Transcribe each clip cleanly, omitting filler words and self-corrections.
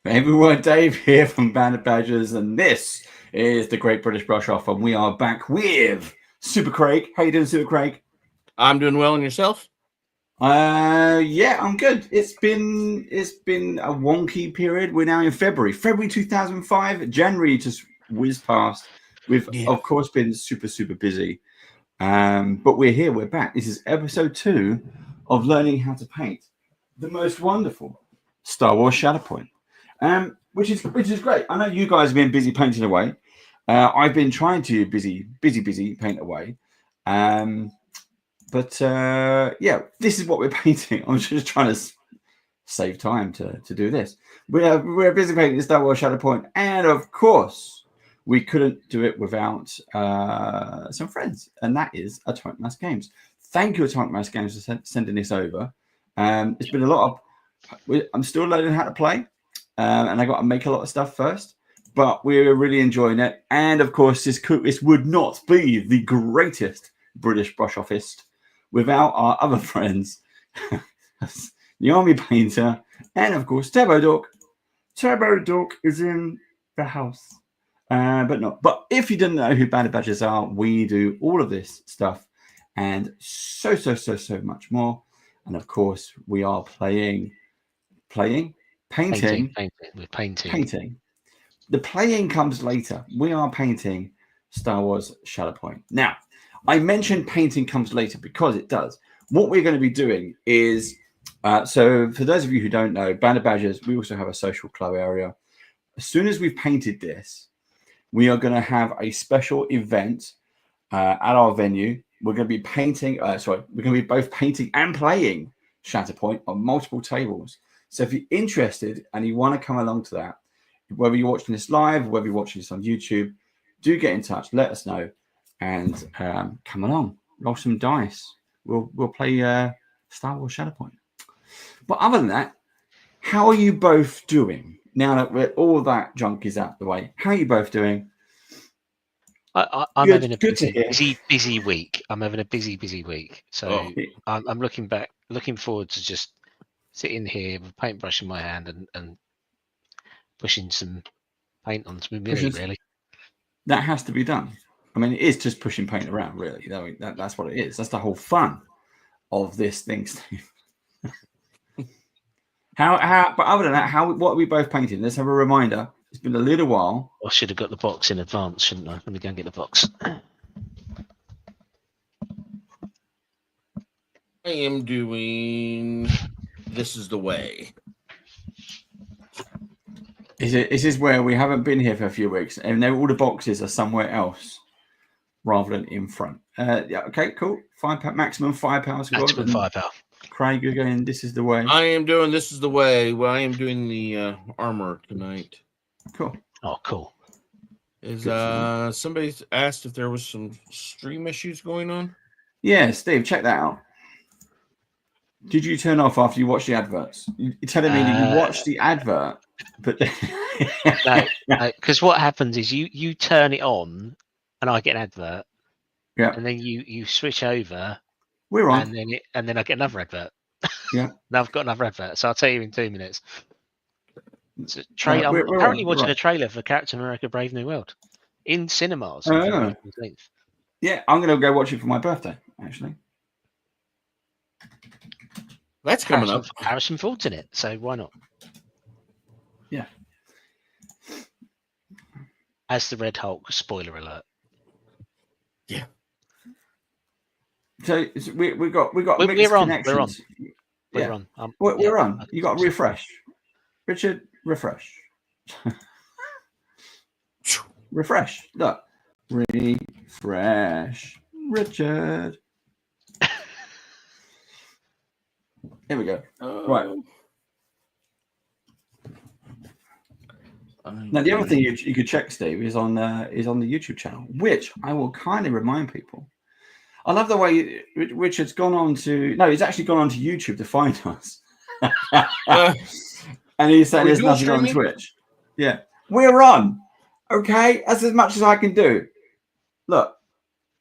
Hey everyone, Dave here from Bandit Badgers, and this is the Great British Brush Off, and we are back with Super Craig. How you doing, Super Craig? I'm doing well, and yourself? Yeah, I'm good. It's been a wonky period. We're now in February 2005. January just whizzed past. We've of course been super busy, but we're here. We're back. This is episode 2 of learning how to paint the most wonderful Star Wars Shatterpoint. Which is great. I know you guys have been busy painting away. I've been trying to busy paint away. But yeah, this is what we're painting. I'm just trying to save time to do this. We're busy painting Star Wars Shatterpoint, and of course, we couldn't do it without some friends, and that is Atomic Mass Games. Thank you, Atomic Mass Games, for sending this over. It's been a lot of. I'm still learning how to play. And I got to make a lot of stuff first, but we're really enjoying it. And of course, this would not be the greatest British brush offist without our other friends, the Army Painter, and of course, Turbo Dork. Turbo Dork is in the house, But if you didn't know who Bandit Badgers are, we do all of this stuff and so much more. And of course, we are painting. We're painting. The playing comes later. We are painting Star Wars Shatterpoint. Now, I mentioned painting comes later because it does. What we're going to be doing is, so for those of you who don't know, Bandit Badgers, we also have a social club area. As soon as we've painted this, we are going to have a special event at our venue. We're going to be painting, we're going to be both painting and playing Shatterpoint on multiple tables. So if you're interested and you want to come along to that, whether you're watching this live, whether you're watching this on YouTube, do get in touch. Let us know and come along. Roll some dice. We'll play Star Wars Shatterpoint. But other than that, how are you both doing? Now that all that junk is out the way, how are you both doing? I'm having a busy week. I'm having a busy week. So I'm looking forward to just sitting here with a paintbrush in my hand and pushing some paint onto my mini, really. That has to be done. I mean, it is just pushing paint around, really. That's what it is. That's the whole fun of this thing, Steve. But other than that, what are we both painting? Let's have a reminder. It's been a little while. I should have got the box in advance, shouldn't I? Let me go and get the box. I am doing This Is the Way. This is where we haven't been here for a few weeks, and all the boxes are somewhere else rather than in front. Yeah, okay, cool. Maximum firepower. Maximum firepower. Craig, you're going, This Is the Way. I am doing This Is the Way. Well, I am doing the armor tonight. Cool. Oh, cool. Somebody asked if there was some stream issues going on? Yeah, Steve, check that out. Did you turn off after you watched the adverts? You're telling me that you watched the advert, but no, because what happens is you turn it on, and I get an advert. Yeah. And then you switch over. We're on. And then I get another advert. Yeah. Now I've got another advert, so I'll tell you in 2 minutes. It's a trailer. I'm currently watching a trailer for Captain America: Brave New World in cinemas. Yeah, I'm going to go watch it for my birthday, actually. That's coming up. Harrison Ford's in it, so why not? Yeah. As the Red Hulk, spoiler alert. Yeah. So we got mixed connections. We're on. We're on. You got to refresh. Richard, refresh. Refresh. Look. Refresh. Richard. Here we go. Right. Now the other thing you could check, Steve, is on the YouTube channel, which I will kindly remind people. I love the way Richard's gone on to. No, he's actually gone on to YouTube to find us. And he's saying there's nothing on Twitch. Yeah, we're on. Okay, that's as much as I can do. Look,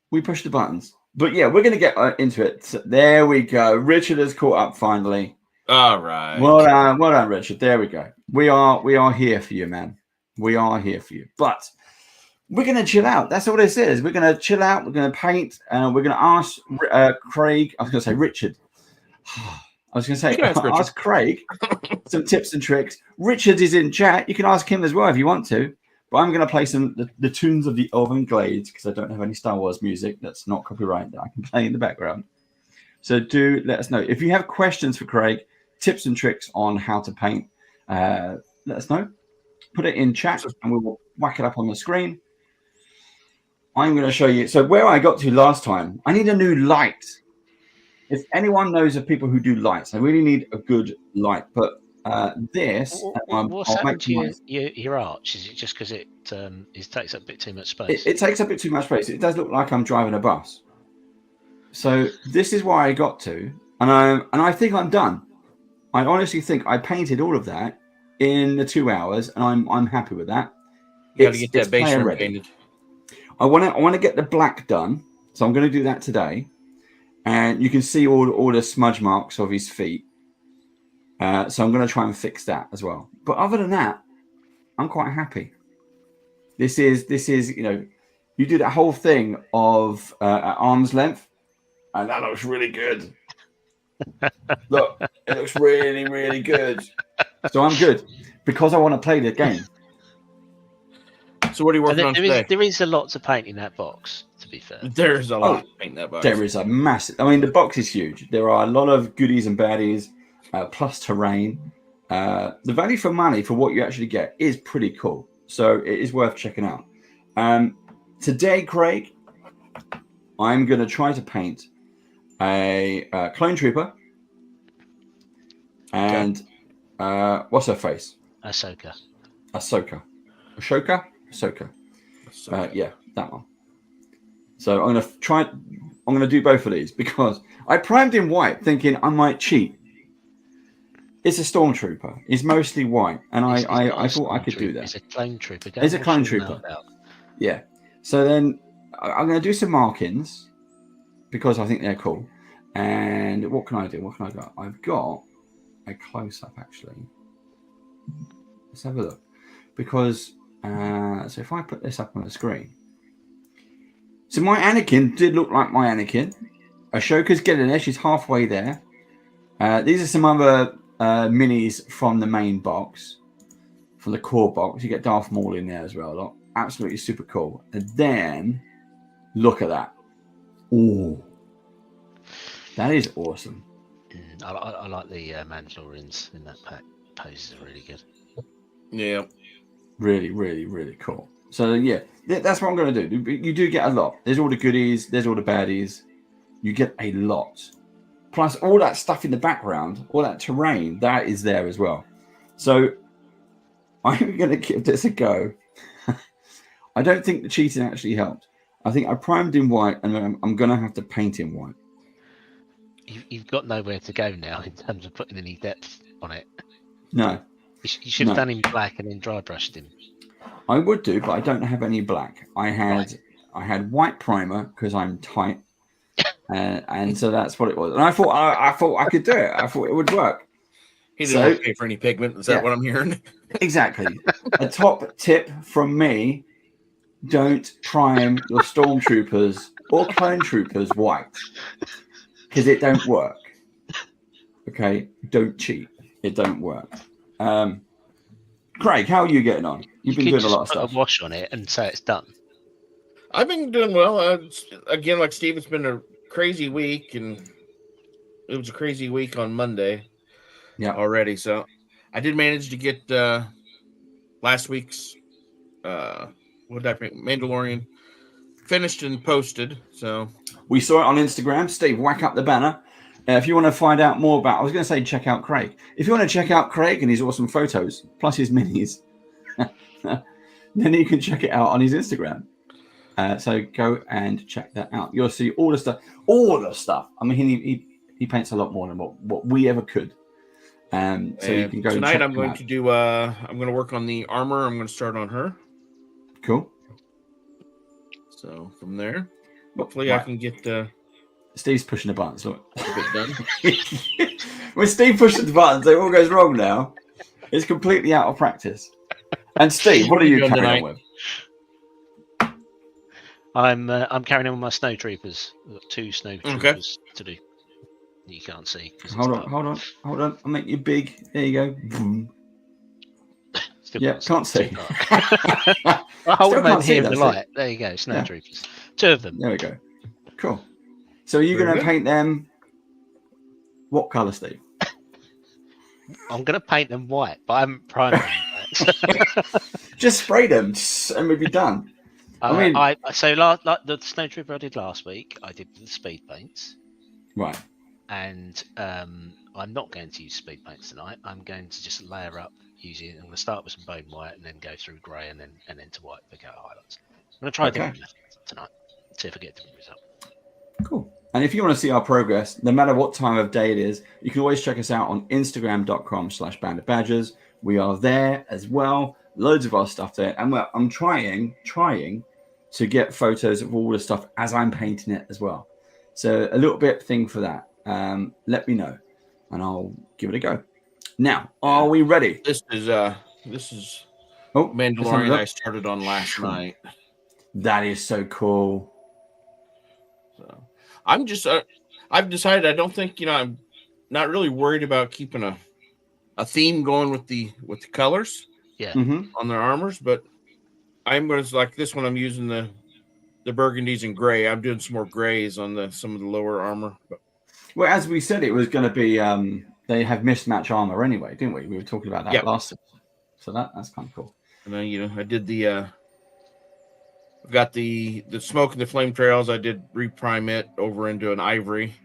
we push the buttons. But yeah, we're going to get into it. So there we go. Richard has caught up finally. All right. Well done, Richard. There we go. We are here for you, man. We are here for you. But we're going to chill out. That's all this is. We're going to chill out. We're going to paint. We're going to ask Craig. I was going to say Richard. I was going to say ask Craig some tips and tricks. Richard is in chat. You can ask him as well if you want to. But I'm going to play the tunes of the Elven Glades because I don't have any Star Wars music that's not copyrighted that I can play in the background. So do let us know. If you have questions for Craig, tips and tricks on how to paint, let us know. Put it in chat and we will whack it up on the screen. I'm going to show you. So where I got to last time, I need a new light. If anyone knows of people who do lights, I really need a good light. But this... What's happened to your arch? Is it just because it takes up a bit too much space? It takes up a bit too much space. It does look like I'm driving a bus. So this is where I got to. And I think I'm done. I honestly think I painted all of that in the 2 hours, and I'm happy with that. You got to get that basement painted. I want to get the black done, so I'm going to do that today. And you can see all the smudge marks of his feet. So I'm going to try and fix that as well. But other than that, I'm quite happy. This is you do that whole thing of at arm's length, and that looks really good. Look, it looks really, really good. So I'm good because I want to play the game. So what are you working on today? There is a lot to paint in that box, to be fair. There's a lot to paint in that box. There is a massive... I mean, the box is huge. There are a lot of goodies and baddies, plus terrain. The value for money for what you actually get is pretty cool. So it is worth checking out. Today, Craig, I'm going to try to paint a clone trooper. And what's her face? Ahsoka. Yeah, that one. So I'm going to do both of these because I primed in white thinking I might cheat. It's a stormtrooper. It's mostly white, and I thought I could do that. It's a clone trooper. It's a clone trooper. Yeah. So then I'm going to do some markings because I think they're cool. And what can I do? What can I got? I've got a close-up actually. Let's have a look. Because so if I put this up on the screen, so my Anakin did look like my Anakin. Ashoka's getting there; she's halfway there. These are some other minis from the main box, from the core box. You get Darth Maul in there as well. Look, absolutely super cool. And then look at that! Oh, that is awesome. I like the Mandalorians in that pack. Poses are really good. Yeah. Really, really, really cool. So yeah, that's what I'm going to do. You do get a lot. There's all the goodies. There's all the baddies. You get a lot. Plus all that stuff in the background, all that terrain, that is there as well. So I'm going to give this a go. I don't think the cheating actually helped. I think I primed in white, and I'm going to have to paint in white. You've got nowhere to go now in terms of putting any depth on it. No. You should have done him black and then dry brushed him. I would do, but I don't have any black. I had white primer because I'm tight, and so that's what it was. And I thought I could do it. I thought it would work. He didn't pay for any pigment. Is that what I'm hearing? Exactly. A top tip from me: don't prime your stormtroopers or clone troopers white because it don't work. Okay, don't cheat. It don't work. Craig, how are you getting on? You've been doing a lot of stuff. Put a wash on it and say it's done. I've been doing well. Again, like Steve, it's been a crazy week, and it was a crazy week on Monday. Yeah, already. So I did manage to get last week's Mandalorian finished and posted. So we saw it on Instagram. Steve, whack up the banner. If you want to find out more about, I was going to say check out Craig. If you want to check out Craig and his awesome photos, plus his minis, then you can check it out on his Instagram. So go and check that out. You'll see all the stuff. I mean, he paints a lot more than what we ever could. So you can go tonight. I'm going to do. I'm going to work on the armor. I'm going to start on her. Cool. So from there, hopefully I can get. Steve's pushing the buttons. Look, a bit done. When Steve pushes the buttons, it all goes wrong now. It's completely out of practice. And Steve, what are you carrying on with? I'm carrying on with my snow troopers. I've got 2 snow troopers to do. You can't see. Hold on. I'll make you big. There you go. Boom. Can't see. I'll hold them over here in the light. There you go. Snow troopers. 2 of them. There we go. Cool. So are you going to paint them? What colour, Steve? I'm going to paint them white, but I haven't primed them. Just spray them and we'll be done. The snow trooper I did last week, I did the speed paints. Right. And I'm not going to use speed paints tonight. I'm going to just layer up using. I'm going to start with some bone white and then go through grey and then to white to pick out highlights. I'm going to try a different method tonight. See if I get a different result. Cool. And if you want to see our progress, no matter what time of day it is, you can always check us out on Instagram.com/bandofbadgers. We are there as well. Loads of our stuff there. And I'm trying to get photos of all the stuff as I'm painting it as well. So a little bit thing for that. Let me know and I'll give it a go. Now, are we ready? This is Mandalorian I started on last night. That is so cool. So I'm just I've decided I don't think, I'm not really worried about keeping a theme going with the colors on their armors, but I'm going to, like this one, I'm using the burgundies and gray. I'm doing some more grays on some of the lower armor. Well, as we said, it was going to be they have mismatch armor anyway, didn't we? We were talking about that last time. So that's kind of cool. And then I did I've got the smoke and the flame trails. I did reprime it over into an ivory.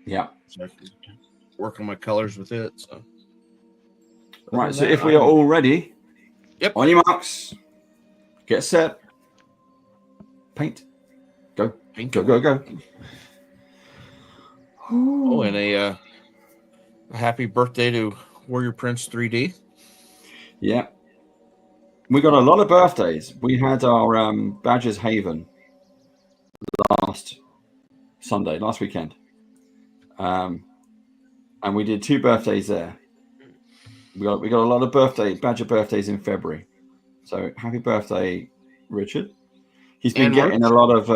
Yeah. So I can work on my colors with it. So right. So if we are all ready, on your marks, get set, paint, go, go. Oh, and a happy birthday to Warrior Prince 3D. Yeah. We got a lot of birthdays. We had our Badgers Haven last weekend. And we did 2 birthdays there. We got a lot of Badger birthdays in February. So happy birthday, Richard. He's been getting a lot of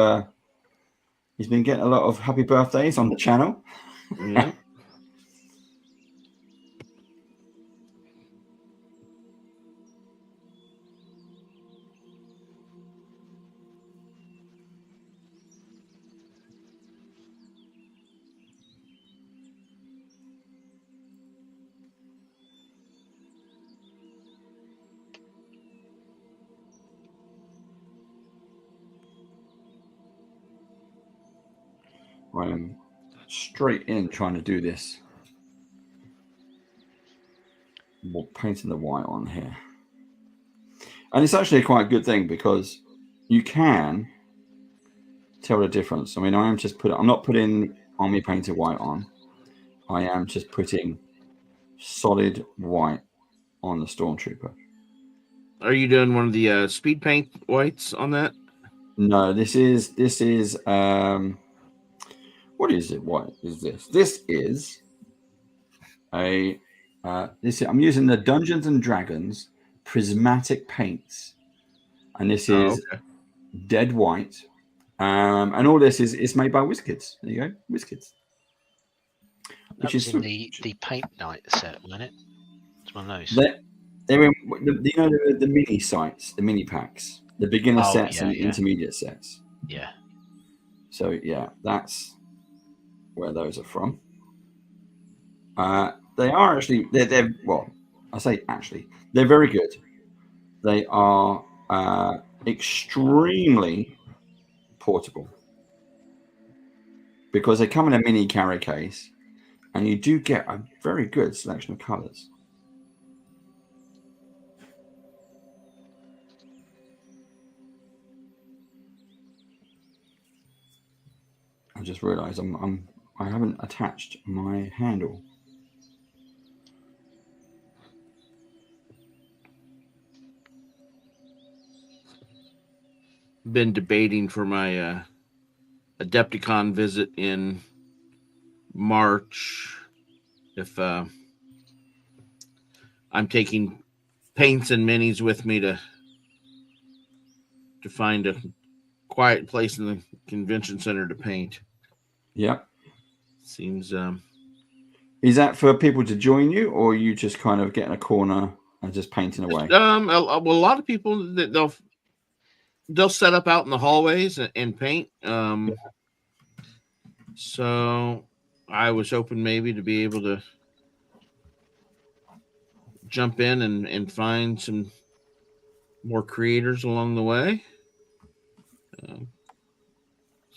happy birthdays on the channel. Yeah. I'm straight in trying to do this. We're painting the white on here. And it's actually quite a good thing because you can tell the difference. I mean, I'm not putting army painted white on. I am just putting solid white on the Stormtrooper. Are you doing one of the speed paint whites on that? No, this is what is it? What is this? This is I'm using the Dungeons and Dragons prismatic paints, and this is dead white. And all this is made by WizKids. There you go, WizKids. Which is in the paint night set, wasn't it? It's one of those. They're in the mini sites, the mini packs, the beginner sets and the intermediate sets. Yeah. So yeah, that's where those are from. They are actually they're very good. They are extremely portable because they come in a mini carry case, and you do get a very good selection of colors. I just realized I haven't attached my handle. Been debating for my Adepticon visit in March if I'm taking paints and minis with me to find a quiet place in the convention center to paint. Yeah. Seems. Is that for people to join you, or are you just kind of getting a corner and just painting away? Well, a lot of people that they'll set up out in the hallways and paint. So I was hoping maybe to be able to jump in and find some more creators along the way.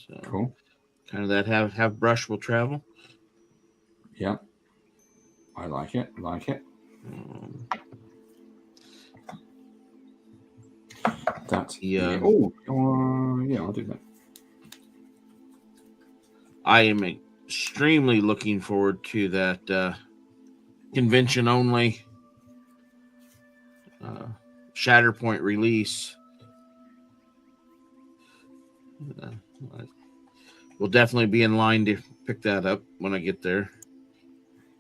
So cool. Kind of that have brush will travel. Yeah. I like it. That's yeah. Oh, yeah, I'll do that. I am extremely looking forward to that convention only Shatterpoint release. We'll definitely be in line to pick that up when I get there.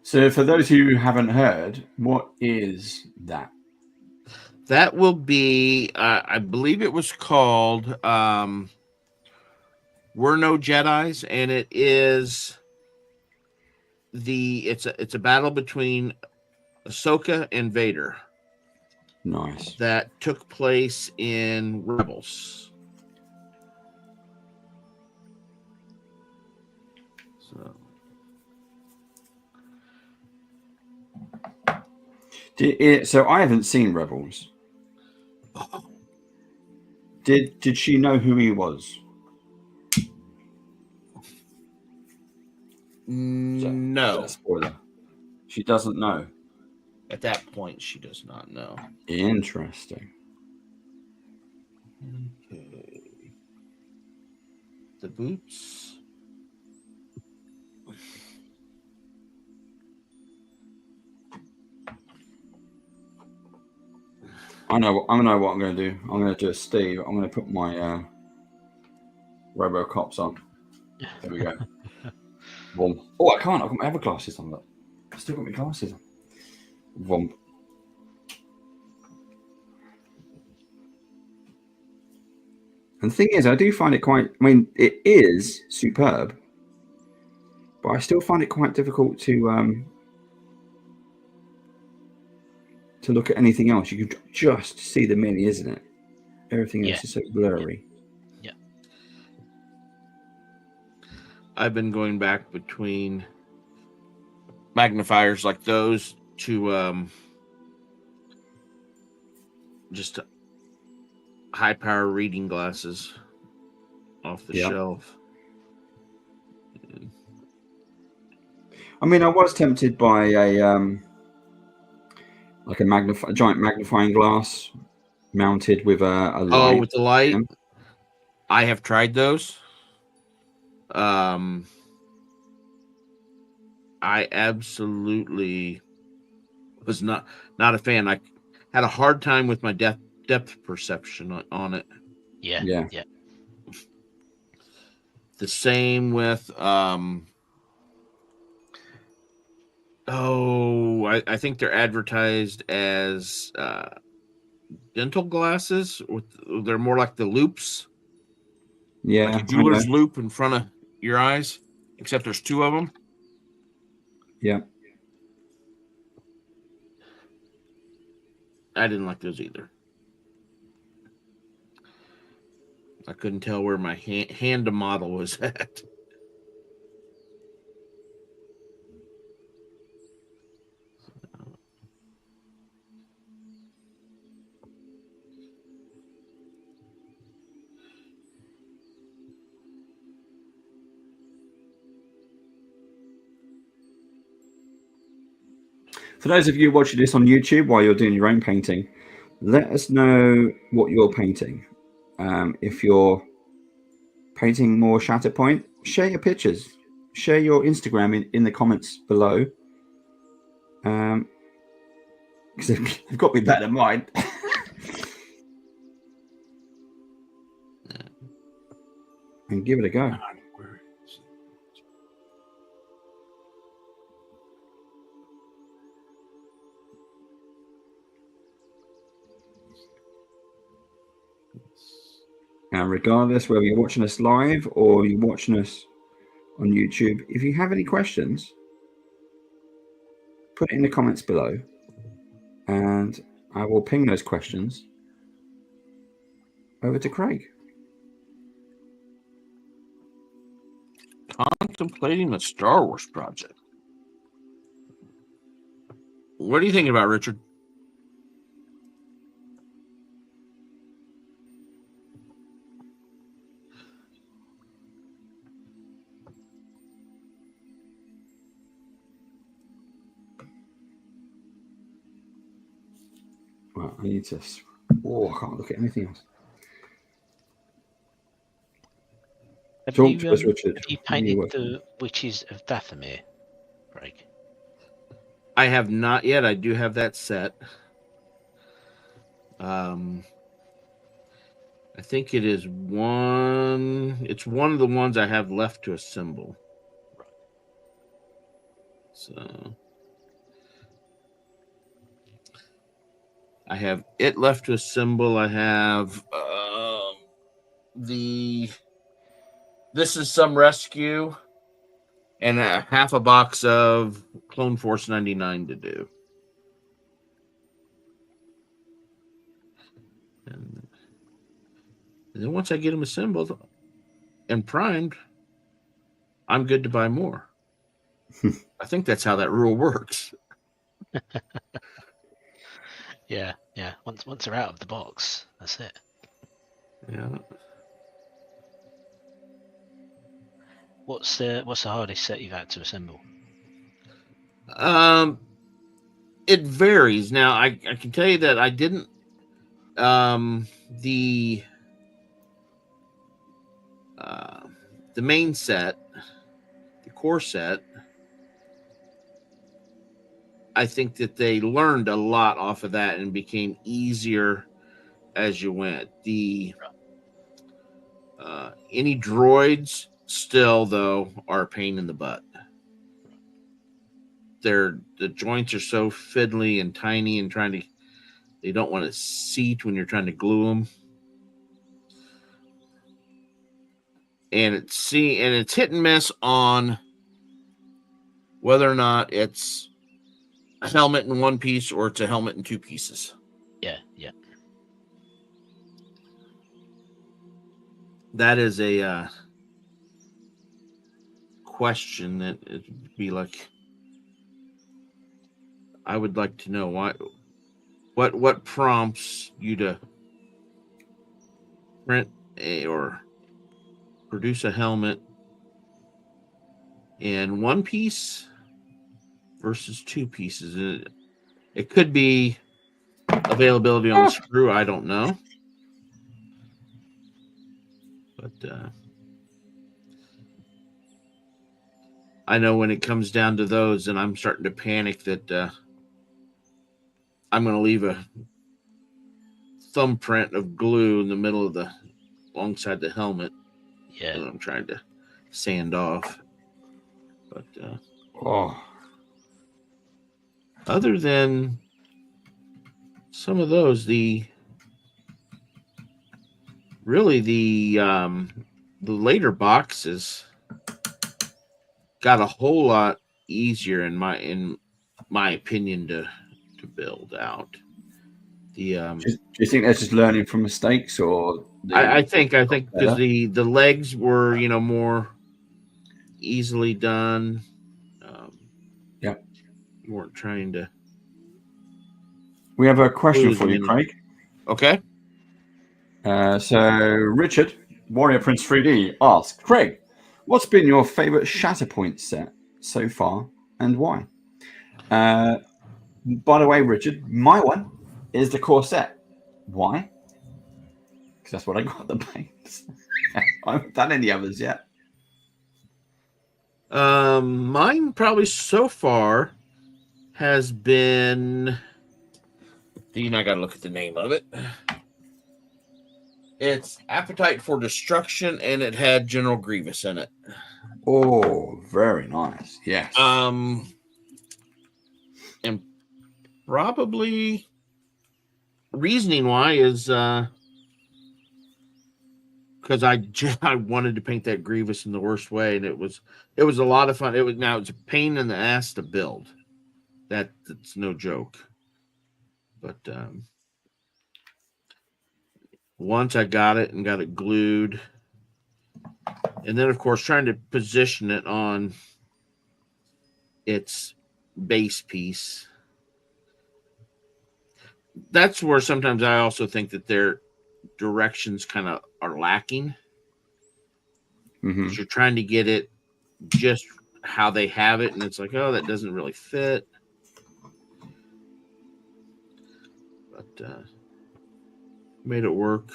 So for those who haven't heard, what is that? That will be, I believe it was called We're No Jedis, and it is it's a battle between Ahsoka and Vader. Nice. That took place in Rebels. So I haven't seen Rebels. Did she know who he was? No. That's a spoiler. She doesn't know. At that point, she does not know. Interesting. Okay. The boots. I know what I'm going to do. I'm going to do a Steve. I'm going to put my RoboCops on. There we go. Boom. Oh, I can't. I've got my other glasses on. Look. I've still got my glasses on. Boom. And the thing is, I do find it quite. I mean, it is superb, but I still find it quite difficult to look at anything else. You can just see the mini, isn't it? Everything else is so blurry. Yeah. I've been going back between magnifiers like those to just high power reading glasses off the shelf. I mean, I was tempted by a like a giant magnifying glass mounted with a light. Oh, with the light. Yeah. I have tried those. I absolutely was not a fan. I had a hard time with my depth perception on it. Yeah. The same with I think they're advertised as dental glasses. They're more like the loops. Yeah, like a jeweler's loop in front of your eyes, except there's two of them. Yeah. I didn't like those either. I couldn't tell where my hand to model was at. For those of you watching this on YouTube while you're doing your own painting, let us know what you're painting. If you're painting more Shatterpoint, share your pictures. Share your Instagram in the comments below. Because they've got to be better than mine. And give it a go. And regardless whether you're watching us live or you're watching us on YouTube, if you have any questions, put it in the comments below, and I will ping those questions over to Craig. Contemplating a Star Wars project. What are you thinking about, Richard? Well, I need to. Oh, I can't look at anything else. Have you painted the Witches of Dathomir, Craig? I have not yet. I do have that set. I think it is one. It's one of the ones I have left to assemble. So I have it left to assemble. I have This Is Some Rescue and half a box of Clone Force 99 to do. And then once I get them assembled and primed, I'm good to buy more. I think that's how that rule works. Yeah. Once they're out of the box, that's it. Yeah. What's the hardest set you've had to assemble? It varies. Now I can tell you that I didn't the main set, the core set, I think that they learned a lot off of that and became easier as you went. The any droids still though are a pain in the butt. The joints are so fiddly and tiny, and they don't want to seat when you're trying to glue them. And it's hit and miss on whether or not it's a helmet in one piece or it's a helmet in two pieces. Yeah. That is a question that it'd be like, I would like to know what prompts you to print or produce a helmet in one piece versus two pieces. It could be availability on the screw. I don't know. But I know when it comes down to those, and I'm starting to panic that I'm going to leave a thumbprint of glue in the middle of alongside the helmet. Yeah. That I'm trying to sand off. But other than some of those, the later boxes got a whole lot easier in my opinion to build out. Do you think that's just learning from mistakes, or I think because the legs were more easily done. You weren't trying to. We have a question for you, Craig. Okay. So Richard, Warrior Prince 3D, asks, Craig, what's been your favorite Shatterpoint set so far and why? By the way, Richard, my one is the core set. Why? Because that's what I got the paints. I haven't done any others yet. Mine probably so far has been. I got to look at the name of it. It's Appetite for Destruction, and it had General Grievous in it. Oh, very nice. Yes. And probably reasoning why is because I wanted to paint that Grievous in the worst way, and it was a lot of fun. It's a pain in the ass to build. That's no joke. But once I got it and got it glued, and then of course trying to position it on its base piece. That's where sometimes I also think that their directions kind of are lacking. Because you're trying to get it just how they have it, and it's like, oh, that doesn't really fit. But made it work.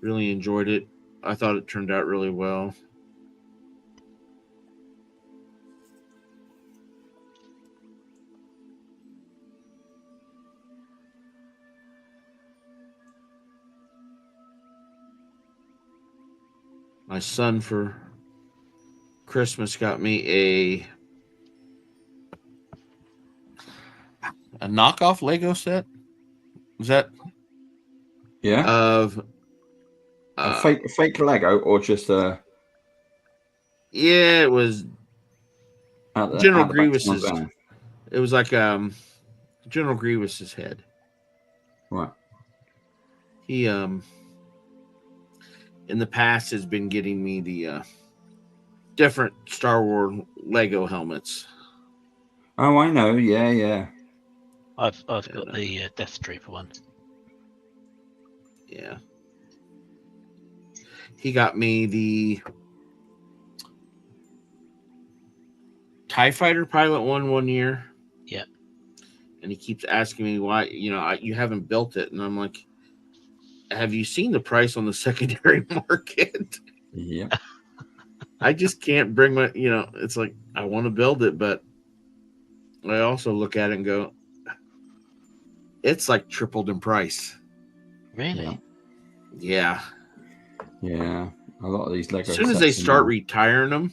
Really enjoyed it. I thought it turned out really well. My son for Christmas got me a knockoff Lego set. Was that? Yeah. Of a fake Lego or just a? Yeah, it was General Grievous's. It was like General Grievous's head. Right. He in the past has been getting me the different Star Wars Lego helmets. Oh, I know. Yeah. I've got the Death Trooper one. Yeah. He got me the TIE Fighter pilot one year. Yeah. And he keeps asking me why, you haven't built it. And I'm like, have you seen the price on the secondary market? Yeah. I just can't bring my, it's like, I want to build it, but I also look at it and go, it's like tripled in price. Really? Yeah. Yeah. A lot of these Lego as soon as they start retiring them.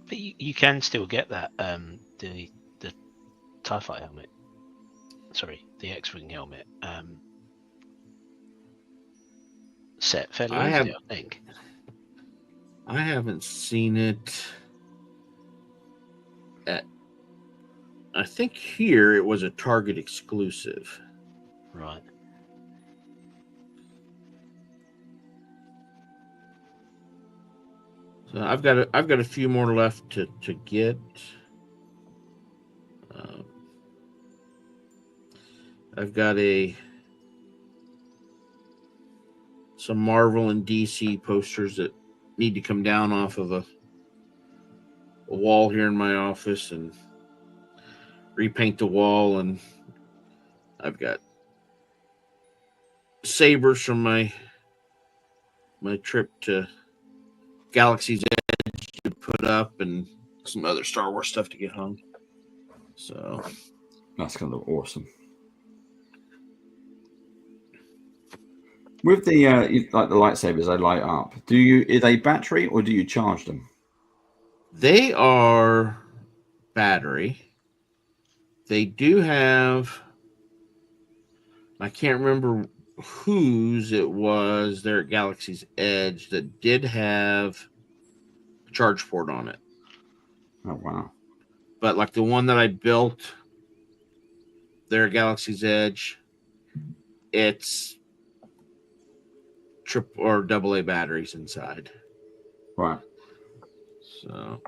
But you can still get that, the TIE Fighter helmet. Sorry, the X-Wing helmet. Set fairly easily, I think. I haven't seen it I think here it was a Target exclusive. Right. So I've got a few more left to get. I've got some Marvel and DC posters that need to come down off of a wall here in my office and repaint the wall, and I've got sabers from my trip to Galaxy's Edge to put up, and some other Star Wars stuff to get hung. So that's gonna look awesome. With the like the lightsabers, they light up. Are they battery or do you charge them? They are battery. They do have, I can't remember whose it was there at Galaxy's Edge that did have a charge port on it. Oh, wow. But like the one that I built there at Galaxy's Edge, it's triple or double A batteries inside. Right. So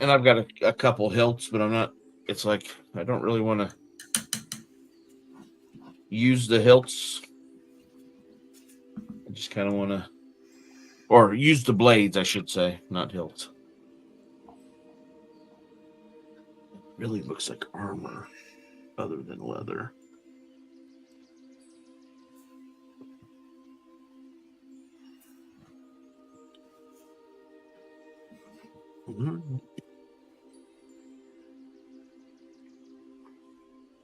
and I've got a couple hilts, but it's like I don't really want to use the hilts. I just kind of want to, or use the blades, I should say, not hilts. It really looks like armor other than leather.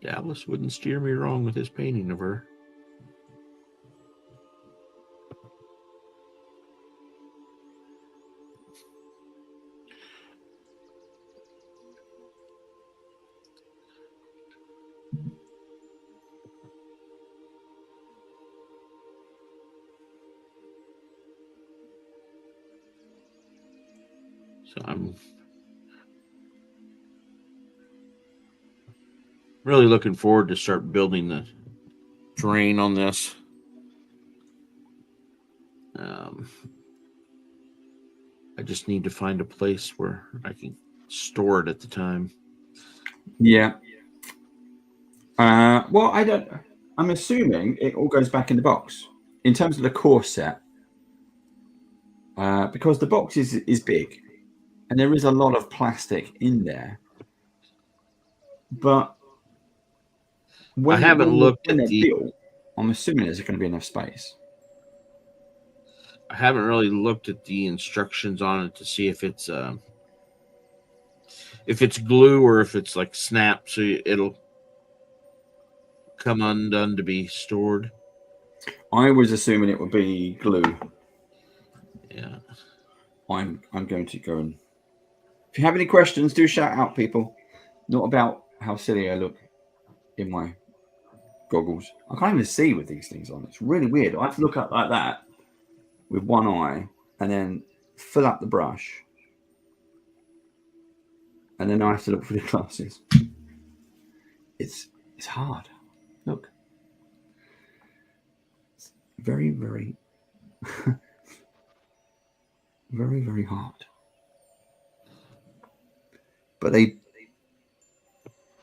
Dallas wouldn't steer me wrong with his painting of her. So I'm really looking forward to start building the terrain on this. I just need to find a place where I can store it at the time. Yeah. Well, I don't. I'm assuming it all goes back in the box in terms of the core set, because the box is big, and there is a lot of plastic in there. But I haven't looked at the. Built, I'm assuming there's going to be enough space. I haven't really looked at the instructions on it to see if it's glue or if it's like snap, so it'll come undone to be stored. I was assuming it would be glue. Yeah. I'm going to go and. If you have any questions, do shout out, people. Not about how silly I look in my goggles. I can't even see with these things on. It's really weird. I have to look up like that with one eye and then fill up the brush. And then I have to look for the glasses. It's hard. Look. It's very, very, very, very hard. But they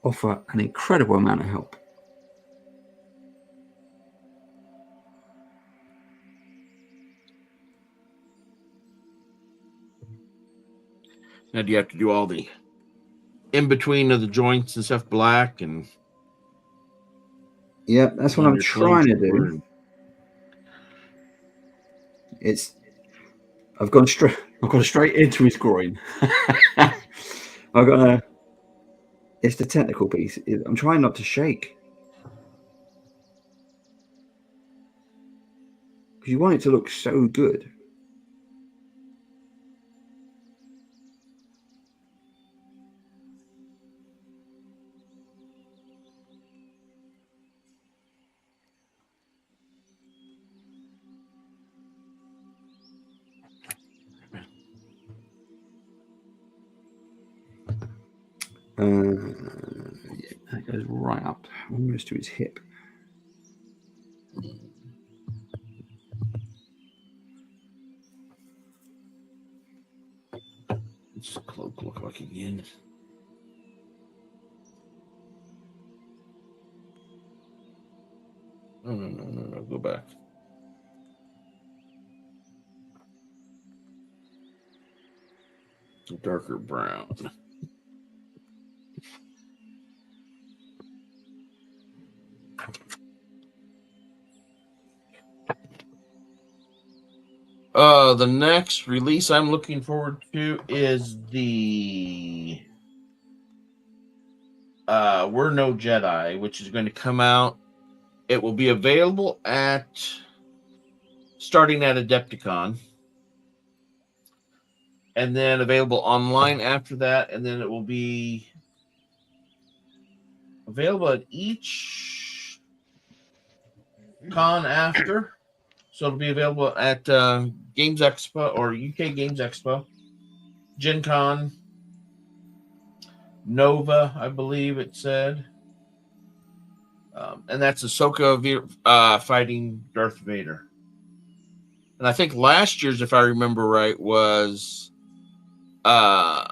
offer an incredible amount of help. Now, do you have to do all the in between of the joints and stuff black? And yeah, that's what I'm trying to do. I've gone straight into his groin. It's the technical piece. I'm trying not to shake. Because you want it to look so good. Yeah, that goes right up almost to his hip. What's the cloak look like again? No. Go back. Darker brown. The next release I'm looking forward to is the We're No Jedi, which is going to come out. It will be available starting at Adepticon, and then available online after that, and then it will be available at each con after. So it'll be available at Games Expo or UK Games Expo, Gen Con, Nova, I believe it said. And that's Ahsoka fighting Darth Vader. And I think last year's, if I remember right, was the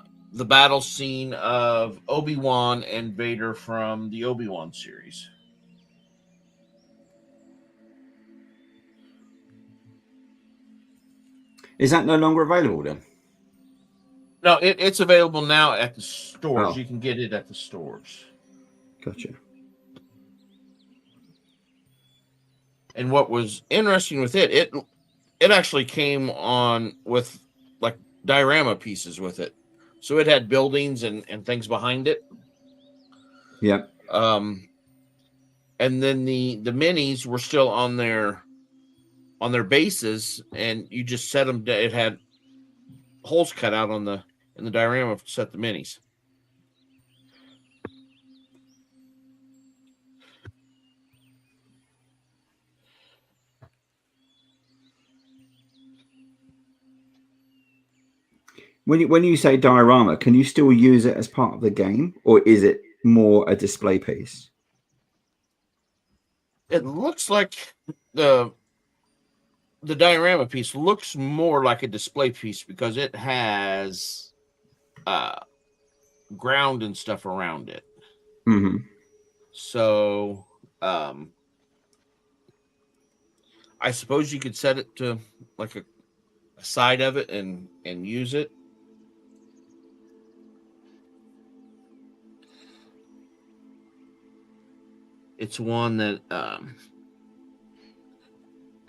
battle scene of Obi-Wan and Vader from the Obi-Wan series. Is that no longer available then? No, it's available now at the stores. You can get it at the stores. Gotcha. And what was interesting with it actually came on with like diorama pieces with it. So it had buildings and things behind it. Yeah. And then the minis were still on their bases, and you just set them. It had holes cut out in the diorama to set the minis. When you say diorama, can you still use it as part of the game, or is it more a display piece? It looks like the diorama piece looks more like a display piece because it has ground and stuff around it. Mm-hmm. So I suppose you could set it to like a side of it and use it. It's one that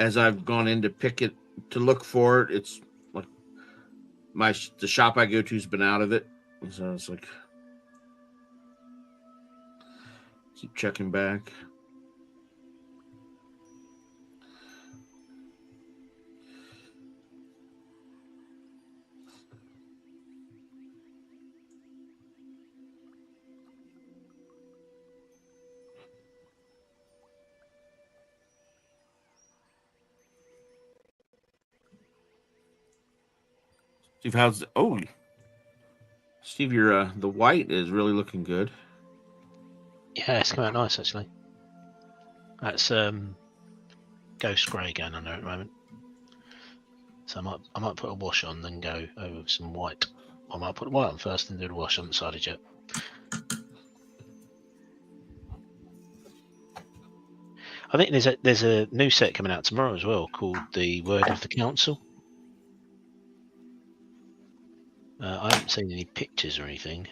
as I've gone in to pick it to look for it, it's like the shop I go to's been out of it, so it's like keep checking back. Steve, Steve, your the white is really looking good. Yeah, it's come out nice actually. That's ghost grey going on there at the moment. So I might put a wash on, then go over with some white. I might put the white on first, and do the wash on the side of jet. I think there's a new set coming out tomorrow as well called The Word of the Council. I haven't seen any pictures or anything.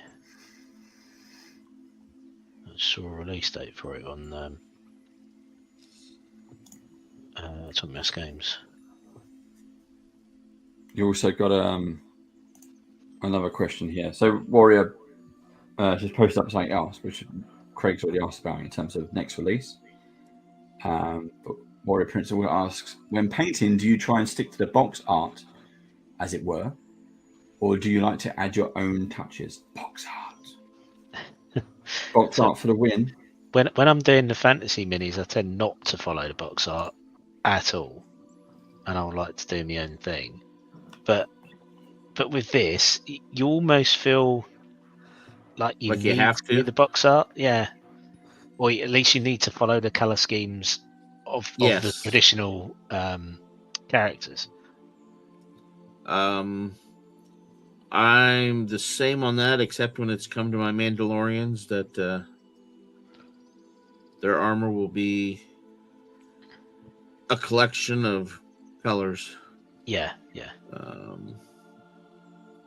I saw a release date for it on Mass Games. You also got another question here. So Warrior just posted up something else, which Craig's already asked about in terms of next release. But Warrior Principal asks, when painting, do you try and stick to the box art, as it were, or do you like to add your own touches? Box art. Box art for the win. When I'm doing the fantasy minis, I tend not to follow the box art at all, and I would like to do my own thing. But with this, you almost feel like you need have to do the box art, yeah, or at least you need to follow the color schemes of the traditional characters. I'm the same on that, except when it's come to my Mandalorians, that their armor will be a collection of colors. Yeah.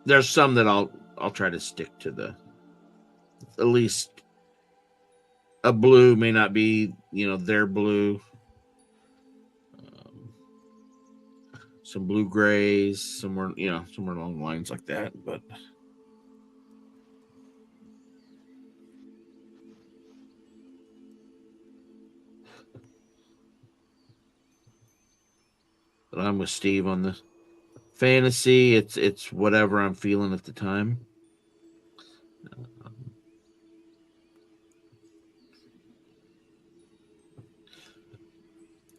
There's some that I'll try to stick to at least a blue may not be their blue. Some blue grays, somewhere along the lines like that, but I'm with Steve on the fantasy. It's whatever I'm feeling at the time.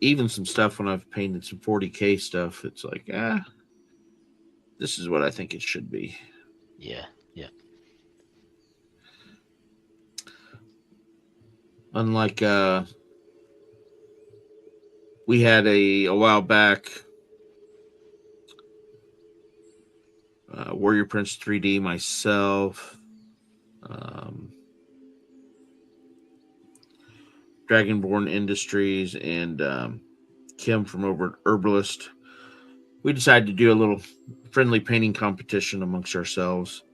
Even some stuff when I've painted some 40K stuff, it's like, this is what I think it should be. Yeah. Unlike we had a while back Warrior Prince 3D, myself, Dragonborn Industries, and Kim from over at Herbalist. We decided to do a little friendly painting competition amongst ourselves.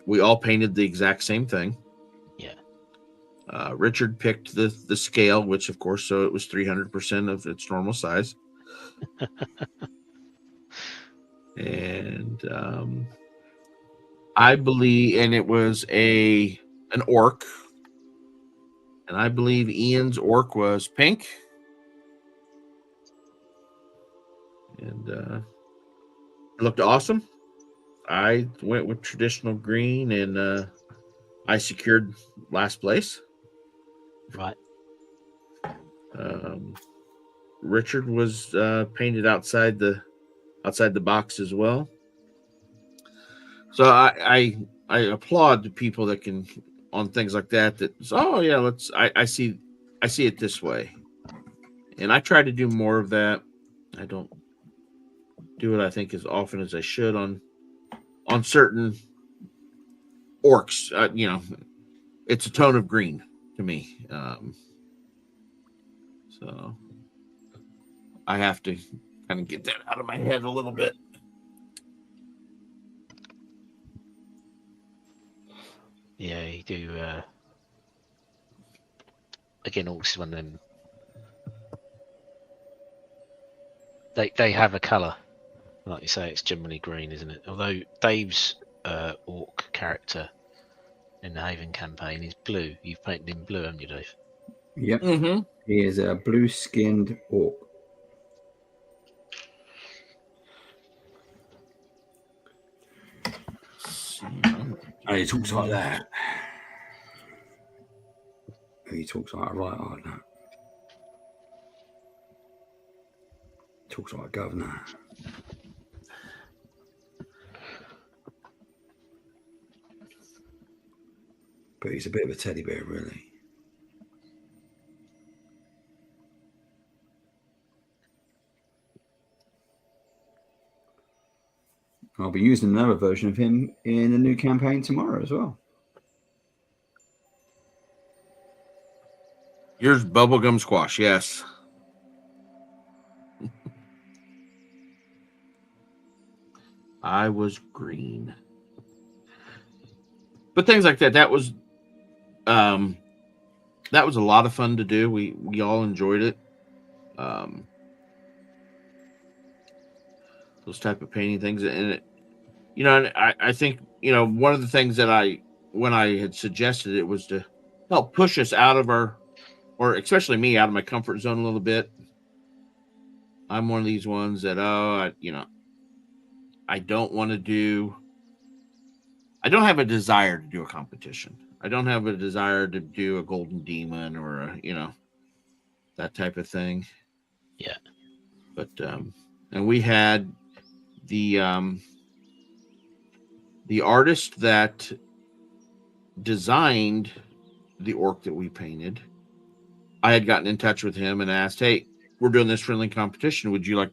We all painted the exact same thing. Yeah. Richard picked the scale, which of course, so it was 300% of its normal size. And I believe, and it was an orc, and I believe Ian's orc was pink, and it looked awesome. I went with traditional green, and I secured last place. Right. Richard was painted outside the box as well. So I applaud the people that can on things like that. Oh yeah, I see it this way, and I try to do more of that. I don't do it, I think, as often as I should on certain orcs. It's a tone of green to me. So I have to kind of get that out of my head a little bit. Yeah, you do. Again, orcs is one of them. They have a colour. Like you say, it's generally green, isn't it? Although Dave's orc character in the Haven campaign is blue. You've painted him blue, haven't you, Dave? Yep. Mm-hmm. He is a blue-skinned orc. And he talks like that. He talks like that. Talks like a governor. But he's a bit of a teddy bear, really. I'll be using another version of him in the new campaign tomorrow as well. Here's Bubblegum Squash, yes. I was green. But things like that was a lot of fun to do. We all enjoyed it. Those type of painting things, and I think one of the things that when I had suggested it was to help push us out of or especially me, out of my comfort zone a little bit. I'm one of these ones that I don't want to do. I don't have a desire to do a competition. I don't have a desire to do a golden demon or that type of thing. Yeah. But and we had the artist that designed the orc that we painted. I had gotten in touch with him and asked, "Hey, we're doing this friendly competition. Would you like,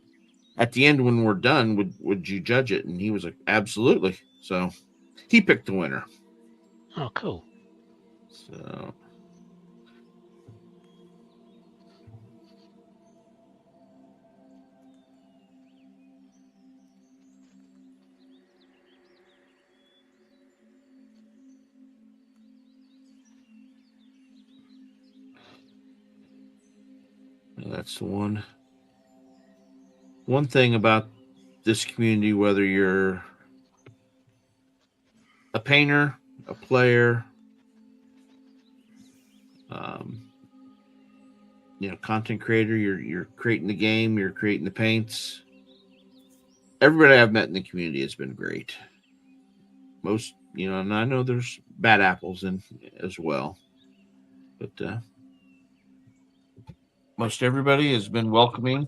at the end when we're done, would you judge it?" And he was like, "Absolutely." So he picked the winner. Oh, cool. So that's the one thing about this community, whether you're a painter, a player, content creator, you're creating the game, you're creating the paints. Everybody I've met in the community has been great. Most, and I know there's bad apples in as well, but most everybody has been welcoming,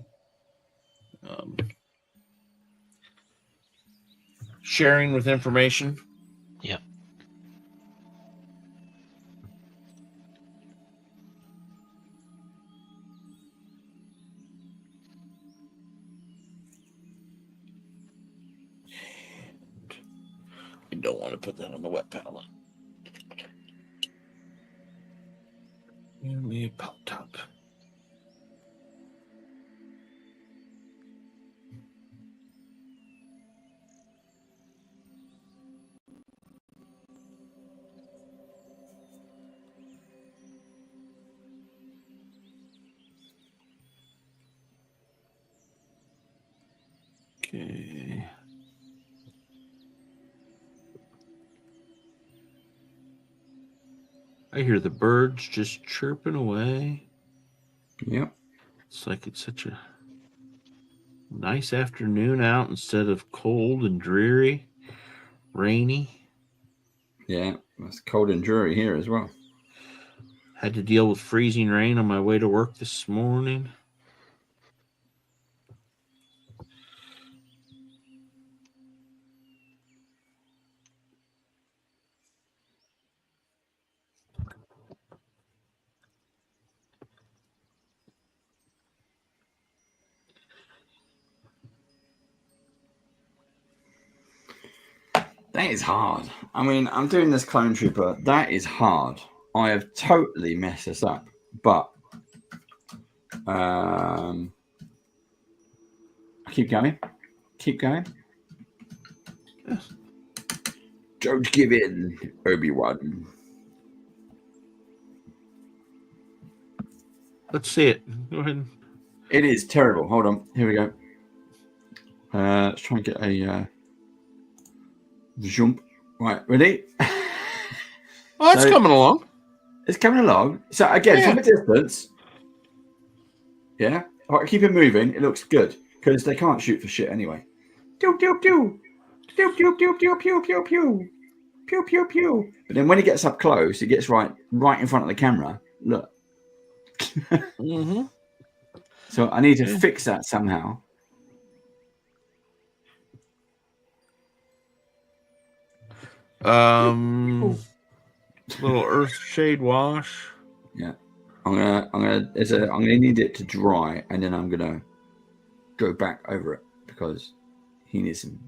sharing with information. Yeah. I don't want to put that on the wet palette. Give me a palette top. Okay. I hear the birds just chirping away. Yep. It's like it's such a nice afternoon out instead of cold and dreary, rainy. Yeah, it's cold and dreary here as well. Had to deal with freezing rain on my way to work this morning. That is hard. I mean, I'm doing this clone trooper. That is hard. I have totally messed this up. But keep going. Keep going. Yes. Don't give in, Obi-Wan. Let's see it. Go ahead. It is terrible. Hold on. Here we go. Let's try and get a jump. Right, ready? Oh, it's coming along. It's coming along. So again, from a distance, yeah. Right, keep it moving. It looks good because they can't shoot for shit anyway. Pew pew pew, pew pew pew pew pew pew pew, pew pew pew. But then when it gets up close, it gets right in front of the camera. Look. Mm-hmm. So I need to fix that somehow. Little earth shade wash. Yeah, I'm gonna need it to dry, and then I'm gonna go back over it because he needs some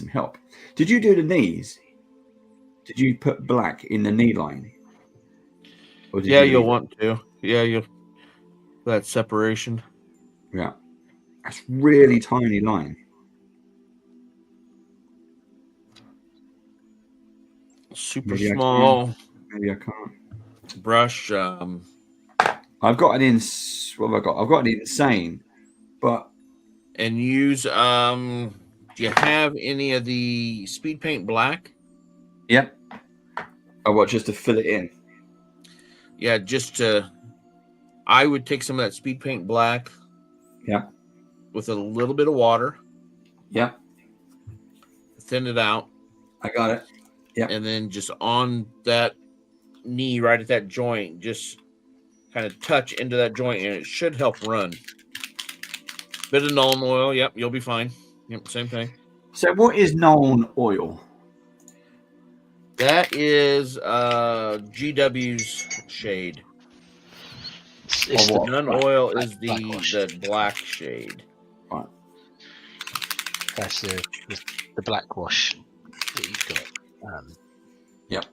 help. Did you do the knees? Did you put black in the knee line? Or did you'll want to. Yeah, you'll that separation. Yeah, that's really tiny line. Super small. Maybe I can't. Brush. I've got an what have I got? I've got an insane, but and use do you have any of the speed paint black? Yep. Oh, what, just to fill it in? Yeah, just to. I would take some of that speed paint black. Yeah. With a little bit of water. Yep. Thin it out. I got it. Yeah. And then just on that knee, right at that joint, just kind of touch into that joint, and it should help run. Bit of Nuln oil. Yep, you'll be fine. Yep, same thing. So what is Nuln oil? That is GW's shade. It's the Nuln oil is the black shade. Right. That's the black wash that you've got. Yep.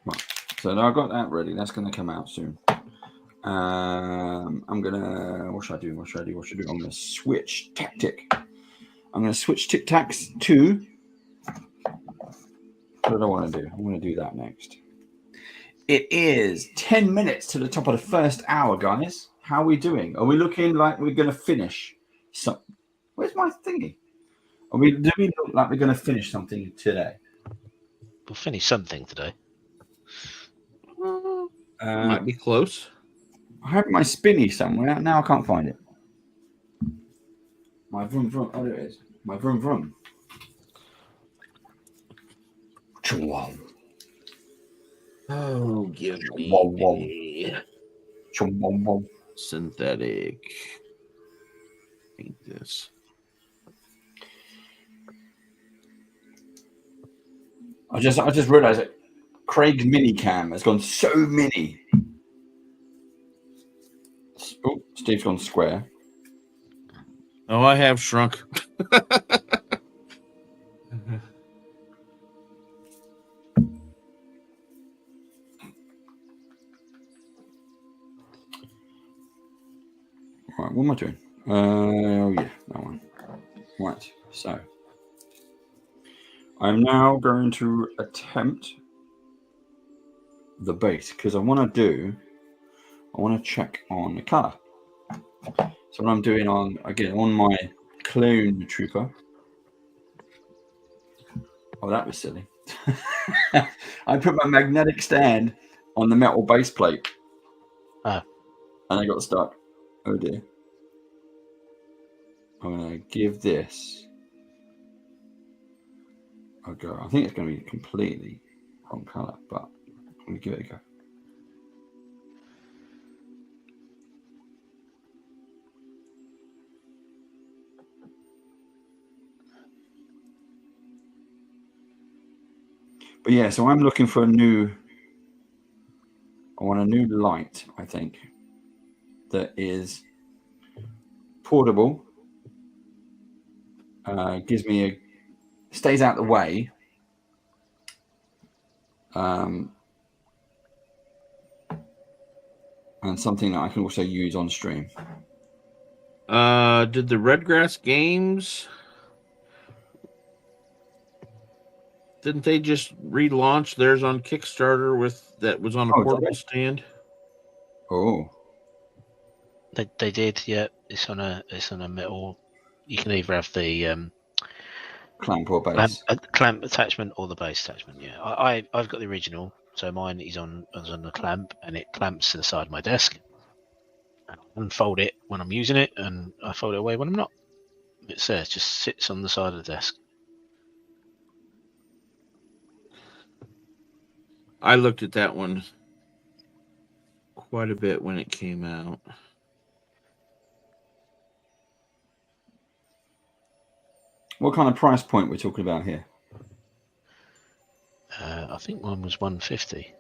Right. So now I've got that ready. That's going to come out soon. I'm gonna. What should I do? I'm gonna switch tactic. I'm gonna switch tic tacs to. What do I want to do? I want to do that next. It is 10 minutes to the top of the first hour, guys. How are we doing? Are we looking like we're gonna finish? Where's my thingy? Do we look like we're gonna finish something today? We'll finish something today. Might be close. I have my spinny somewhere. Now I can't find it. My vroom vroom. Oh, there it is. My vroom vroom. Oh, give me synthetic. Paint this. I just realized that Craig's minicam has gone so mini. Oh, Steve's gone square. Oh, I have shrunk. Right, what am I doing? Oh, yeah, that one. Right, so I'm now going to attempt the base because I want to check on the color. So what I'm doing on my clone trooper. Oh, that was silly. I put my magnetic stand on the metal base plate. And I got stuck. Oh dear. I'm going to give this a go. I think it's going to be completely wrong color, but I'm going to give it a go. But yeah, so I'm looking for I want a new light, I think, that is portable, stays out the way, and something that I can also use on stream. Did the Redgrass Games? Didn't they just relaunch theirs on Kickstarter that was on a portable stand? Oh, they did. Yeah, it's on a metal. You can either have the clamp or base, clamp attachment or the base attachment. Yeah, I've got the original, so mine is on the clamp, and it clamps to the side of my desk. I unfold it when I'm using it, and I fold it away when I'm not. It's there, it just sits on the side of the desk. I looked at that one quite a bit when it came out. What kind of price point we're talking about here? I think one was 150.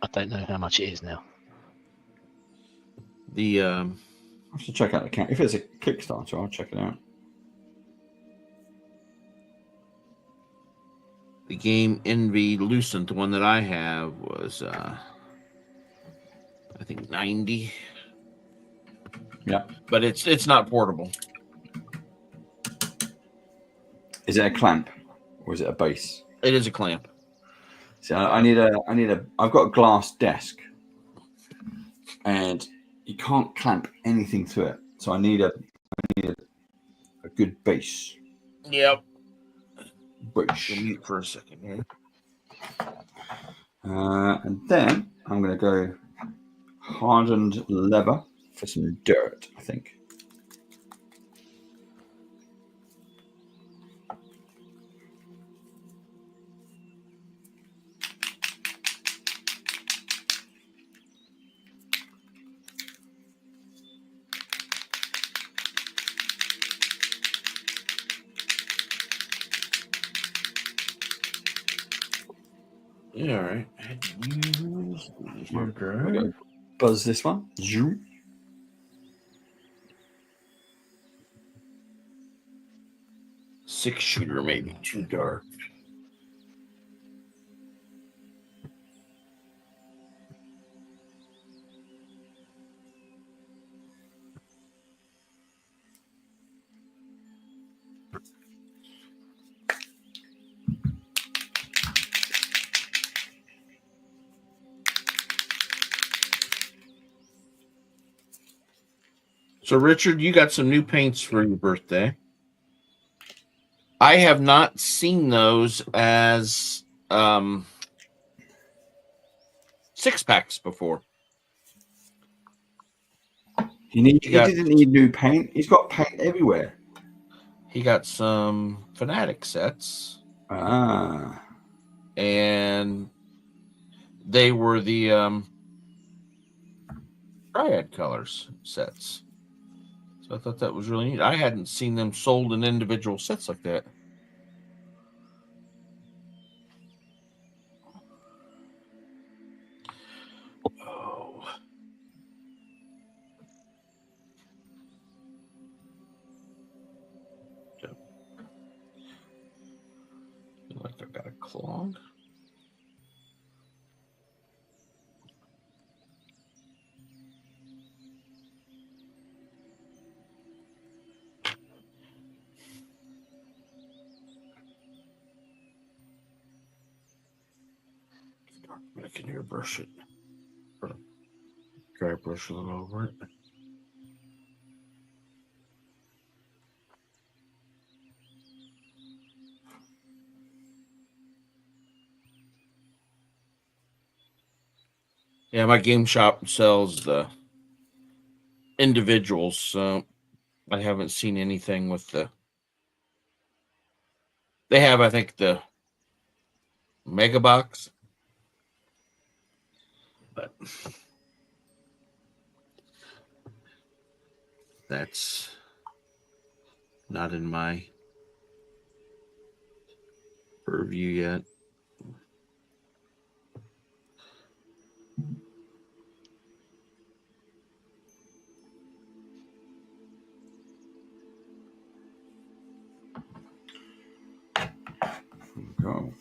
I don't know how much it is now. The I have to check out the account. If it's a Kickstarter, I'll check it out. The game Envy Lucent, the one that I have, was I think 90. Yeah, but it's not portable. Is it a clamp or is it a base? It is a clamp. See, I've got a glass desk, and you can't clamp anything to it. So I need a good base. Yep. Base. Mute for a second here. And then I'm going to go hardened leather for some dirt, I think. Yeah, all right. Buzz this one. Zoom. Six-shooter, maybe too dark. So, Richard, you got some new paints for your birthday. I have not seen those as 6-packs before. He didn't need new paint. He's got paint everywhere. He got some Fanatic sets. And they were the Triad colors sets. So I thought that was really neat. I hadn't seen them sold in individual sets like that. Oh. Feel like I've got a clog. I can hear brush it. Dry brush a little over it. Yeah, my game shop sells the individuals, so I haven't seen anything with the. They have, I think, the Mega Box, but that's not in my purview yet. Go.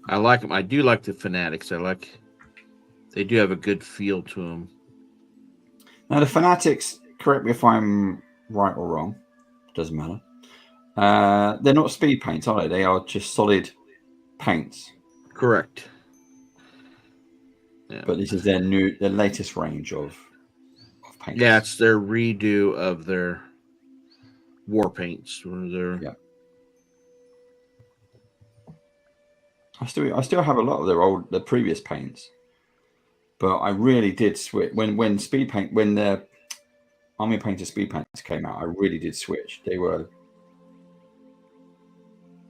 I like them. I do like the Fanatics. They do have a good feel to them. Now the Fanatics, correct me if I'm right or wrong, doesn't matter. They're not speed paints, are they? They are just solid paints. Correct. Yeah. But this is their latest range of paints. Yeah, it's their redo of their war paints. Yeah. I still have a lot of their previous paints, but I really did switch when the Army Painter speed paints came out. I really did switch. They were.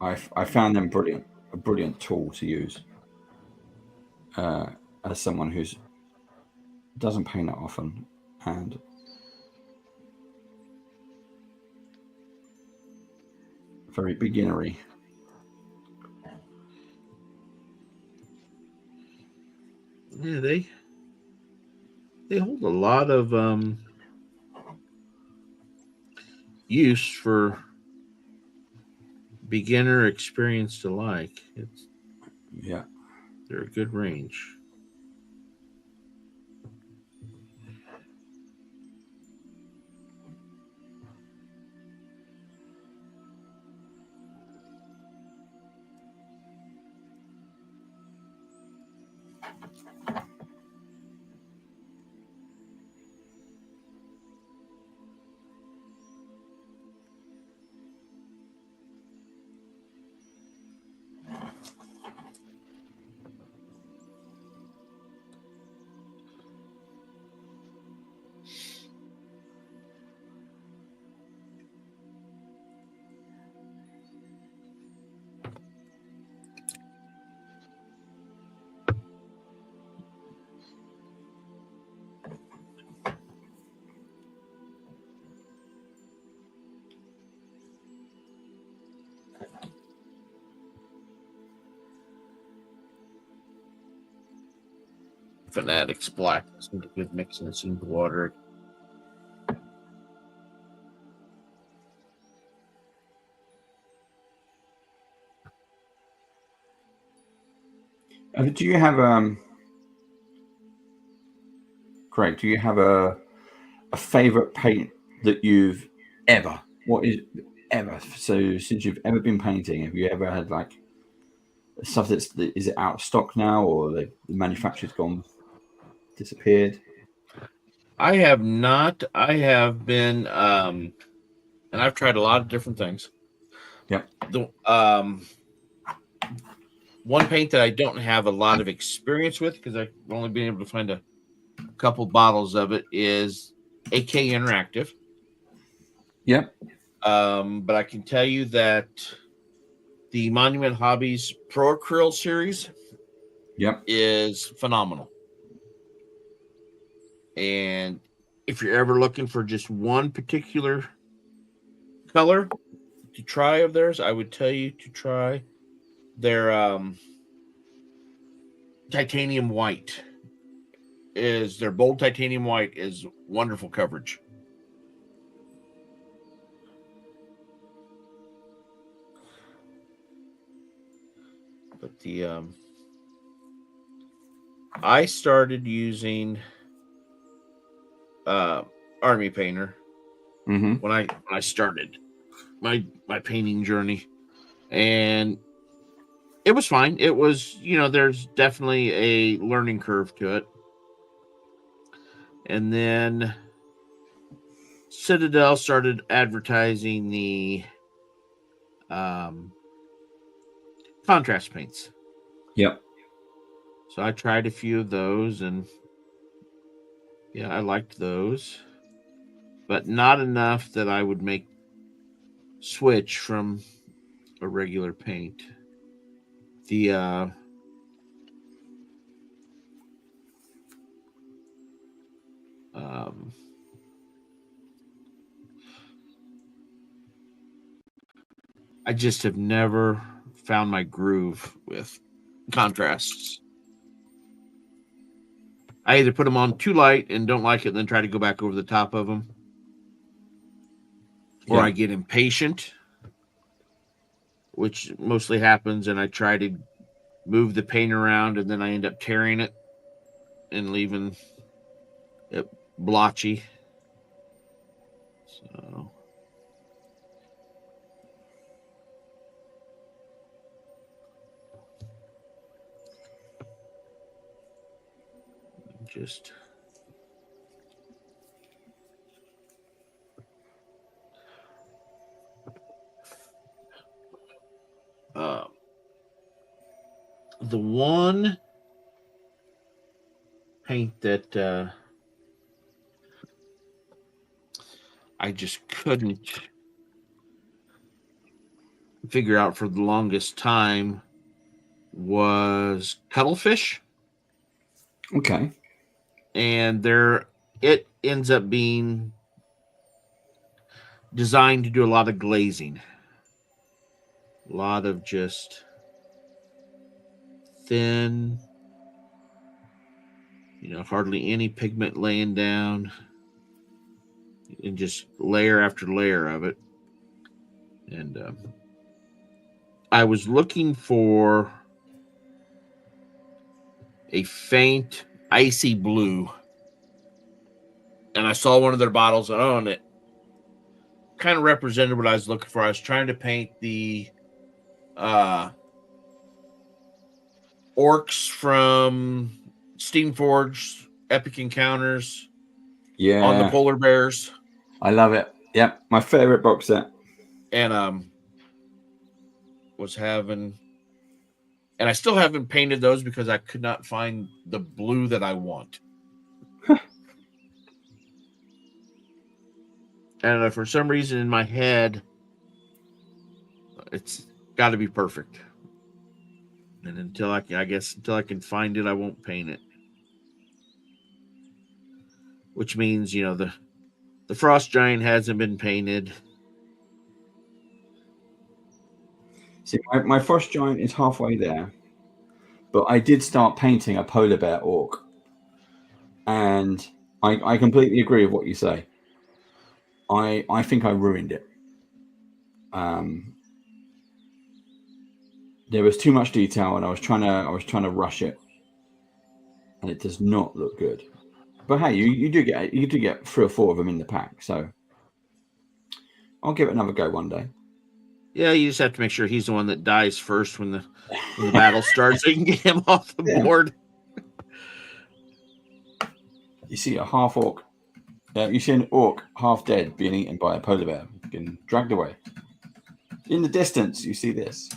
I found them brilliant, a brilliant tool to use. As someone who doesn't paint that often and very beginnery. Yeah, they hold a lot of use for beginner experienced alike. They're a good range. Fanatics black. It's a good mix and some water. Do you have Craig? Do you have a favorite paint that you've ever? What is ever? So since you've ever been painting, have you ever had like stuff is it out of stock now, or the manufacturer's disappeared? I have not. I have been, and I've tried a lot of different things. Yep. The one paint that I don't have a lot of experience with because I've only been able to find a couple bottles of it is AK Interactive. Yep. But I can tell you that the Monument Hobbies Pro Acryl series is phenomenal. And if you're ever looking for just one particular color to try of theirs, I would tell you to try their titanium white. Their bold titanium white is wonderful coverage. But I started using Army Painter when I started my painting journey, and it was fine. It was, there's definitely a learning curve to it. And then Citadel started advertising the contrast paints. Yep. So I tried a few of those, and yeah, I liked those, but not enough that I would make switch from a regular paint. The I just have never found my groove with contrasts. I either put them on too light and don't like it, and then try to go back over the top of them, or I get impatient, which mostly happens, and I try to move the paint around, and then I end up tearing it and leaving it blotchy. So just the one paint that I just couldn't figure out for the longest time was cuttlefish. Okay. And it ends up being designed to do a lot of glazing. A lot of just thin, hardly any pigment laying down, and just layer after layer of it. And I was looking for a faint icy blue, and I saw one of their bottles, and it kind of represented what I was looking for. I was trying to paint the orcs from Steamforged Epic Encounters. Yeah. On the polar bears. I love it. Yeah, my favorite box set. And and I still haven't painted those because I could not find the blue that I want. And for some reason in my head, it's got to be perfect. And until I can find it, I won't paint it. Which means, the frost giant hasn't been painted. See, my frost giant is halfway there, but I did start painting a polar bear orc, and I completely agree with what you say. I think I ruined it. There was too much detail, and I was trying to rush it, and it does not look good. But hey, you do get 3 or 4 of them in the pack, so I'll give it another go one day. Yeah, you just have to make sure he's the one that dies first when the battle starts, so you can get him off the board. You see a half orc. You see an orc half dead being eaten by a polar bear, getting dragged away. In the distance, you see this.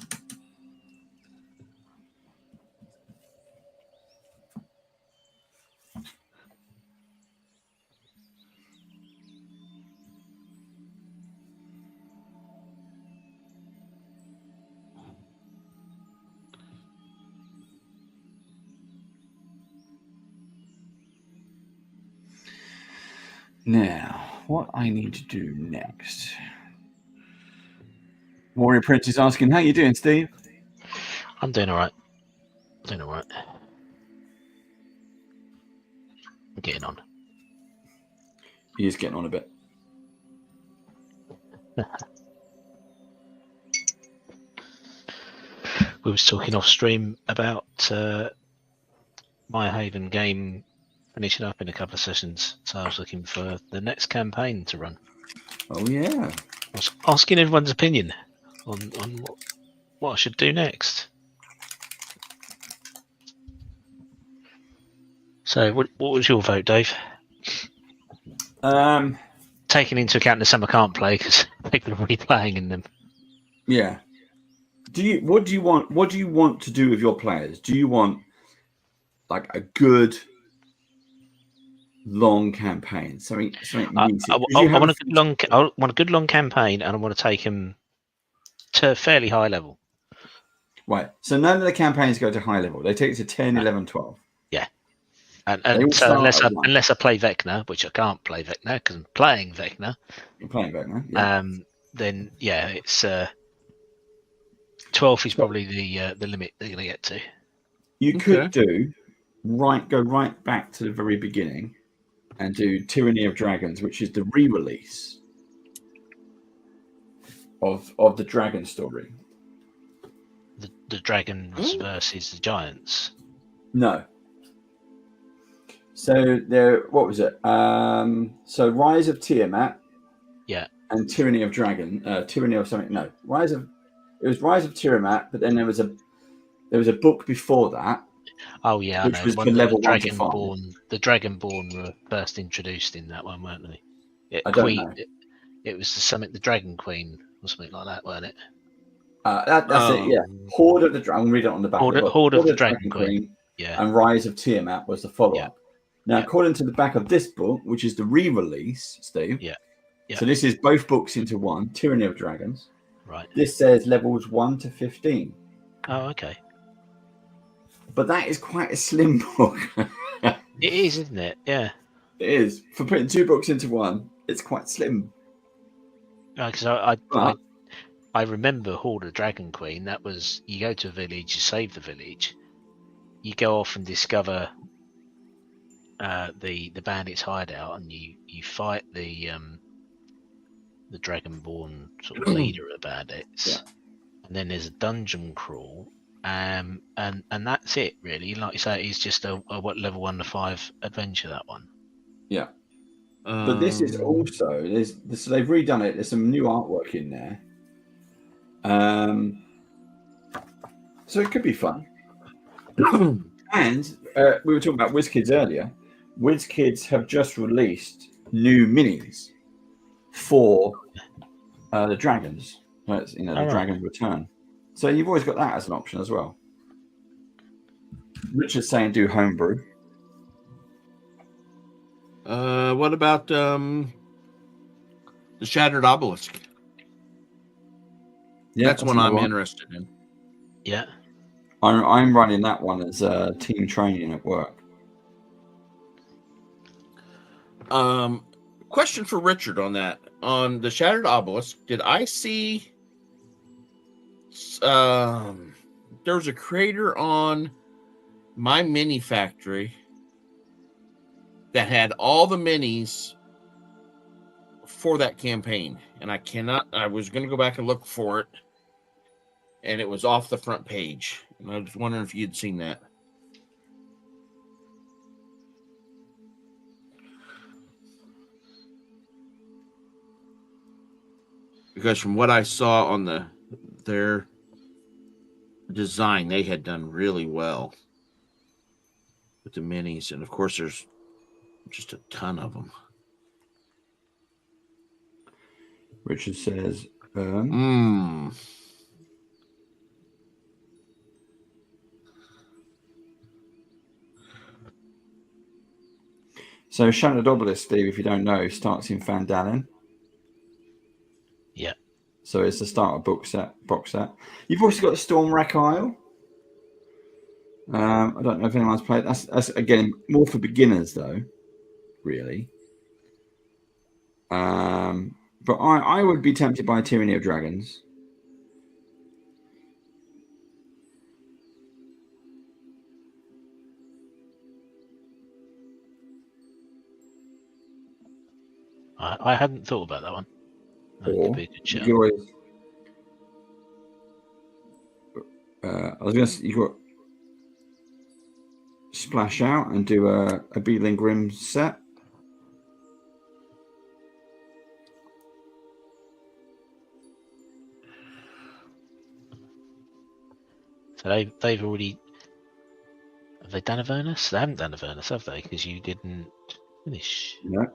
Now, what I need to do next. Warrior Prince is asking, how you doing, Steve? I'm doing all right. I'm getting on. He is getting on a bit. We was talking off stream about my Haven game finishing up in a couple of sessions, so I was looking for the next campaign to run. Oh yeah. I was asking everyone's opinion on what I should do next. So, what was your vote, Dave? Taking into account the some I can't play because people are replaying in them. Yeah. What do you want to do with your players? Do you want like a good long campaign? Something I want a good long campaign, and I want to take them to fairly high level. Right. So none of the campaigns go to high level. They take it to 10, 11, 12. Yeah. And so unless I play Vecna, which I can't play Vecna because I'm playing Vecna. You're playing Vecna. Yeah. Then yeah, it's 12 is probably the limit they're going to get to. You could go right back to the very beginning and do Tyranny of Dragons, which is the re-release of the dragon story. The dragons versus the giants. No. So what was it? So Rise of Tiamat. Yeah. And Tyranny of something. No, it was Rise of Tiamat, but then there was a book before that. Oh yeah, which I know. was for level 1 to 5. The Dragonborn were first introduced in that one, weren't they? I don't know. It was the Dragon Queen or something like that, weren't it? That's it. Yeah, Horde of the Dragon. Read it on the back. Horde of the Dragon Queen. Yeah. And Rise of Tiamat was the follow-up. Now, according to the back of this book, which is the re-release, Steve. Yeah. So this is both books into one, Tyranny of Dragons. Right. This says levels 1 to 15. Oh, okay. But that is quite a slim book. It is, isn't it? Yeah. It is. For putting 2 books into one, it's quite slim. Because I remember Horde of Dragon Queen. That was, you go to a village, you save the village, you go off and discover the bandits' hideout, and you fight the Dragonborn sort of leader of the bandits, and then there's a dungeon crawl, and that's it really. Like you say, it's just a level 1 to 5 adventure, that one. Yeah. But this is also so they've redone it. There's some new artwork in there. So it could be fun. And we were talking about WizKids earlier. WizKids have just released new minis for the dragons. The Dragon Return. So you've always got that as an option as well. Richard's saying do homebrew. What about the Shattered Obelisk? Yeah, that's one I'm interested in. Yeah. I'm running that one as team training at work. Question for Richard on that. On the Shattered Obelisk, did I see there was a creator on my mini factory that had all the minis for that campaign, and I was going to go back and look for it, and it was off the front page, and I was wondering if you'd seen that. Because from what I saw on their design, they had done really well with the minis, and of course there's just a ton of them. Richard says, So Shattered Obelisk, Steve, if you don't know, starts in Fandalin. Yeah. So it's the starter box set. You've also got the Stormwreck Isle. I don't know if anyone's played. That's again more for beginners though, really. But I would be tempted by Tyranny of Dragons. I hadn't thought about that one. That could be a good show. I was going to say, you got Splash Out and do a Beeling Grim set. So they've already, have they done Avernus? They haven't done Avernus, have they? Because you didn't finish. No,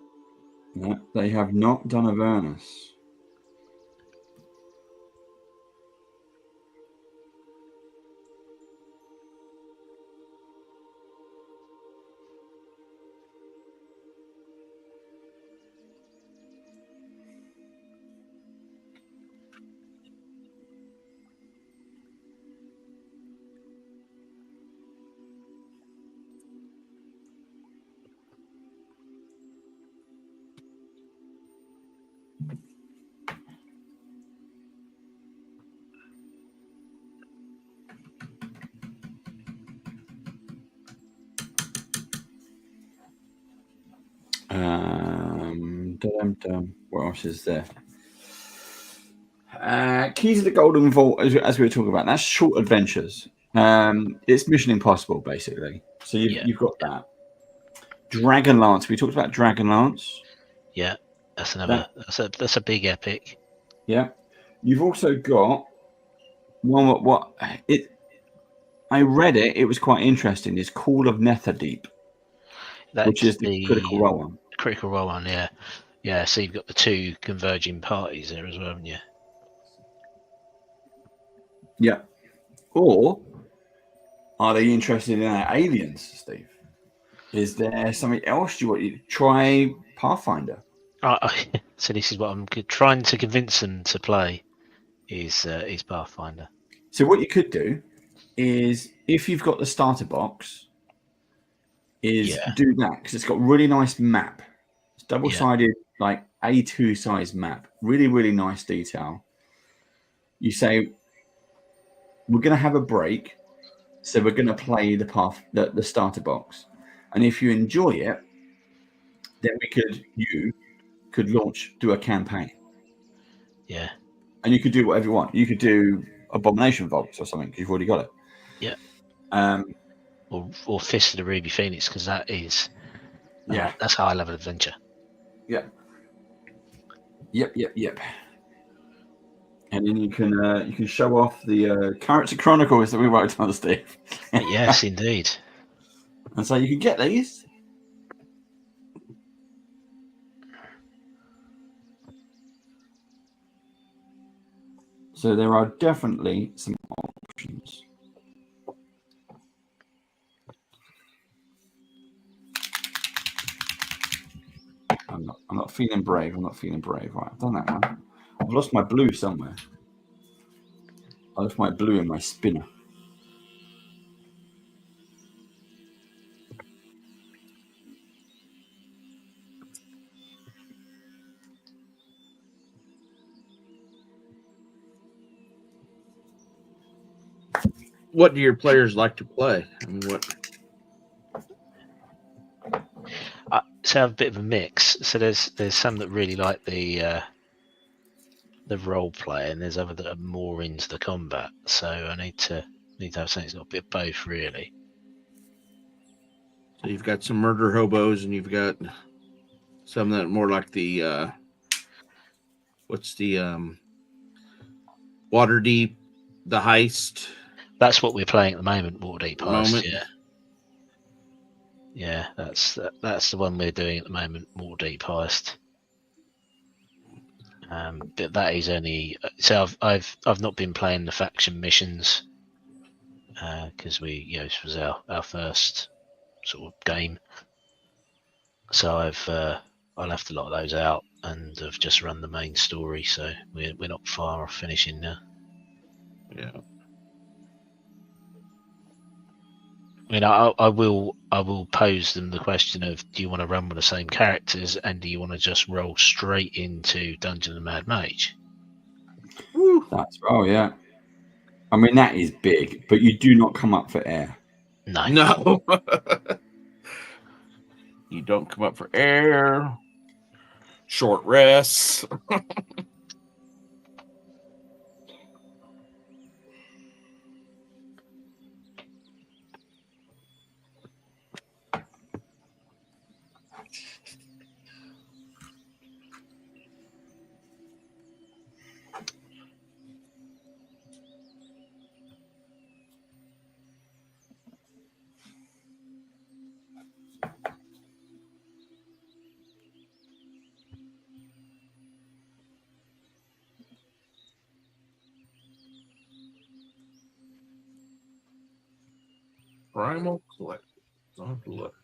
they have not done Avernus. What else is there? Keys of the Golden Vault, as we were talking about, that's short adventures. It's Mission Impossible, basically. So you've got that. Dragonlance. We talked about Dragonlance. Yeah, that's another. That's a big epic. Yeah, you've also got one. I read it. It was quite interesting. It's Call of Netherdeep, which is the Critical Role one. Critical Role one, yeah, yeah. So you've got the two converging parties there as well, haven't you? Yeah. Or are they interested in aliens, Steve? Is there something else you want to try? Pathfinder. So this is what I'm trying to convince them to play. Is Pathfinder. So what you could do is, if you've got the starter box, is do that, because it's got a really nice map. It's double-sided, like A2 size map. Really, really nice detail. You say, we're going to have a break, so we're going to play the starter box, and if you enjoy it, then you could do a campaign. Yeah. And you could do whatever you want. You could do Abomination Vaults or something, because you've already got it. Yeah. Or Fist of the Ruby Phoenix, because that is that's high level adventure. Yeah. Yep. And then you can show off the Character Chronicles that we worked on, Steve. Yes, indeed. And so you can get these. So there are definitely some options. I'm not feeling brave. Right, I've done that one. I've lost my blue somewhere. I left my blue in my spinner. What do your players like to play? I mean, what? So I have a bit of a mix. So there's some that really like the role play, and there's others that are more into the combat. So I need to have something that's got a bit of both, really. So you've got some murder hobos, and you've got some that are more like the what's the Waterdeep, the heist. That's what we're playing at the moment, Waterdeep Heist. Yeah, that's the one we're doing at the moment, Waterdeep Heist. But that is only so I've not been playing the faction missions because this was our first sort of game. So I left a lot of those out and have just run the main story. So we're not far off finishing now. Yeah. I mean, I will pose them the question of, do you want to run with the same characters, and do you want to just roll straight into Dungeon and Mad Mage? That's yeah. I mean, that is big, but you do not come up for air. No. You don't come up for air. Short rests. Primal Collective. I'll have to look.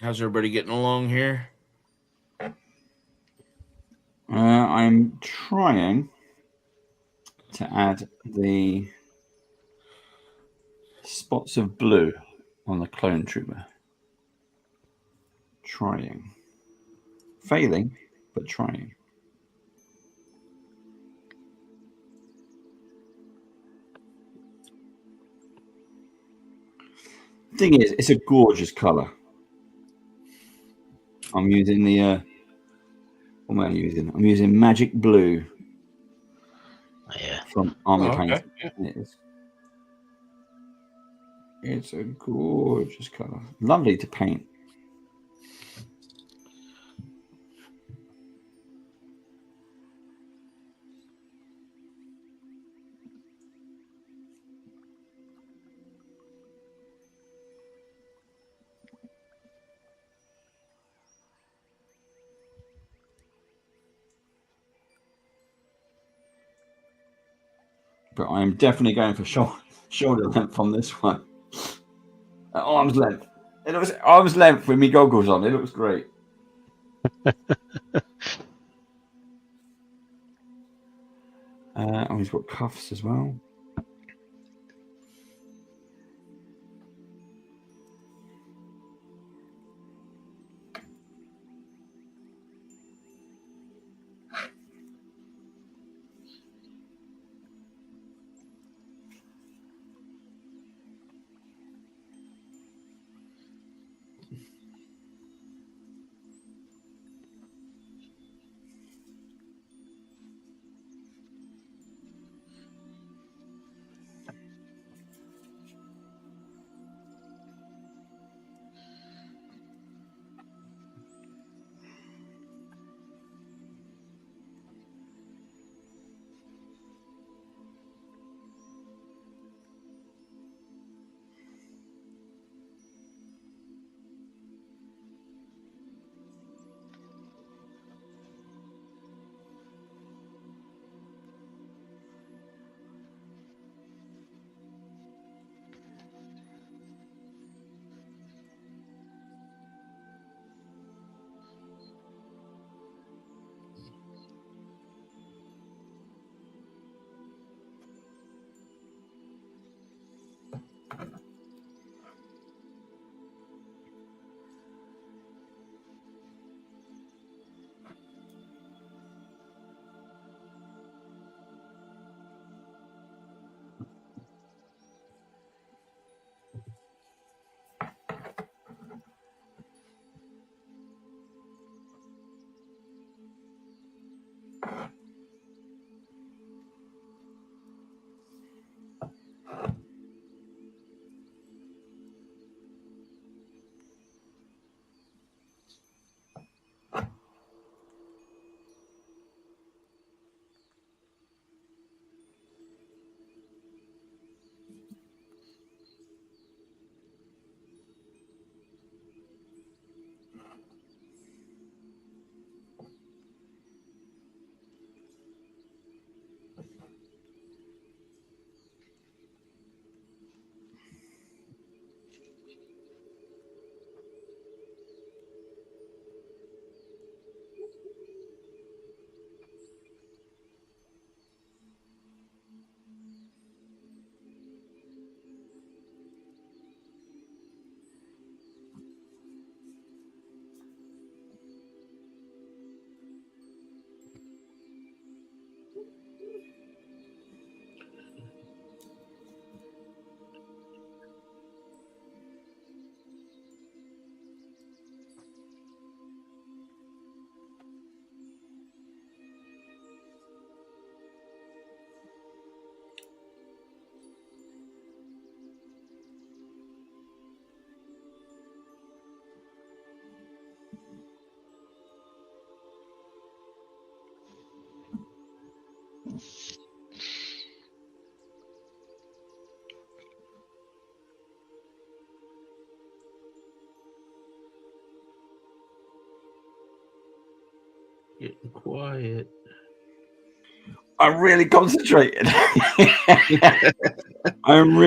How's everybody getting along here? I'm trying to add the spots of blue on the clone trooper. Trying. Failing, but trying. Thing is, it's a gorgeous color. I'm using the what am I using? I'm using Magic Blue. Yeah. From Army Paint. Okay. Yeah. It's a gorgeous color. Lovely to paint. But I am definitely going for shoulder length on this one. Arm's length. It looks arm's length with me goggles on. It looks great. Oh, he's got cuffs as well. Getting quiet. I'm really concentrated. I'm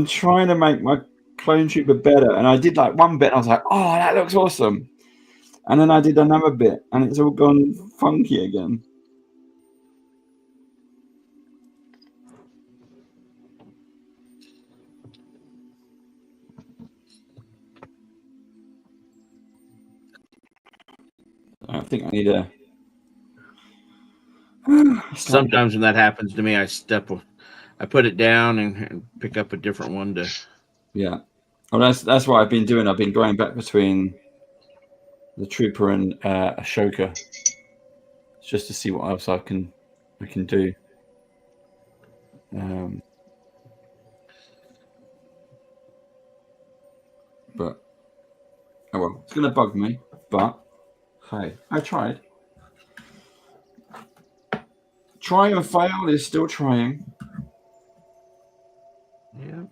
trying to make my clone trooper better. And I did like one bit. And I was like, oh, that looks awesome. And then I did another bit and it's all gone funky again. I think I need a... Sometimes when that happens to me, I put it down and pick up a different one to Yeah. Well, that's what I've been doing. I've been going back between the Trooper and Ashoka just to see what else I can do. But oh well, it's going to bug me. But hey, I tried. Try and fail is still trying. Yeah.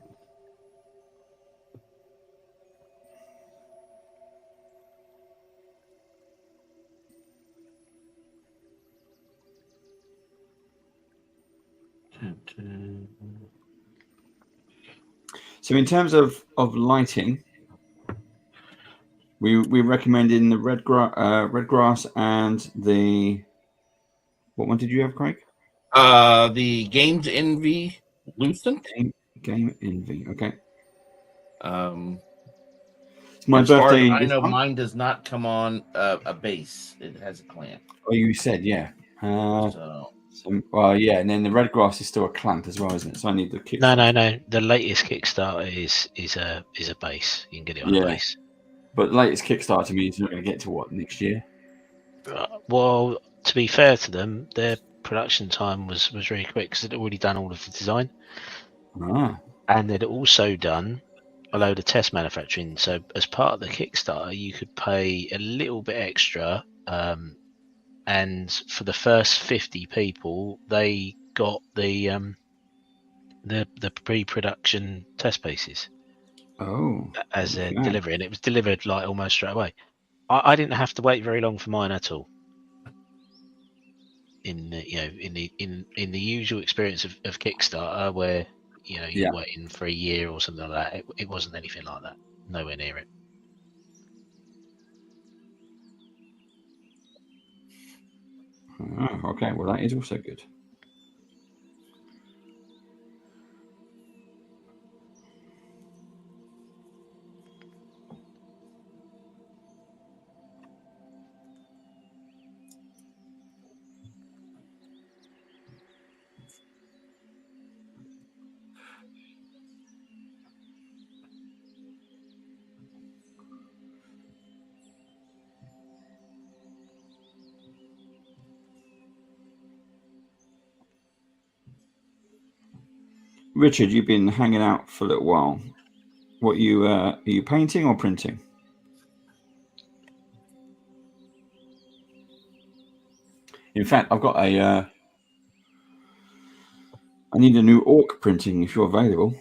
So in terms of lighting, we recommending the red grass and the what one did you have, Craig? The Games Envy Lucent. Game Envy. Okay. It's my birthday. I know mine does not come on a base. It has a clamp. Oh, you said yeah. So well, yeah, and then the red grass is still a clamp as well, isn't it? So I need the kick. No. The latest Kickstarter is a base. You can get it on a base. But the latest Kickstarter means you're not going to get to what next year. Well, to be fair to them, their production time was really quick because they'd already done all of the design, and they'd also done a load of test manufacturing. So as part of the Kickstarter, you could pay a little bit extra, and for the first 50 people, they got the pre-production test pieces. As a delivery, and it was delivered like almost straight away. I didn't have to wait very long for mine at all. In the usual experience of Kickstarter, where you're waiting for a year or something like that, it wasn't anything like that. Nowhere near it. Okay, well that is also good. Richard, you've been hanging out for a little while. What are you painting or printing? In fact, I've got I need a new orc printing if you're available.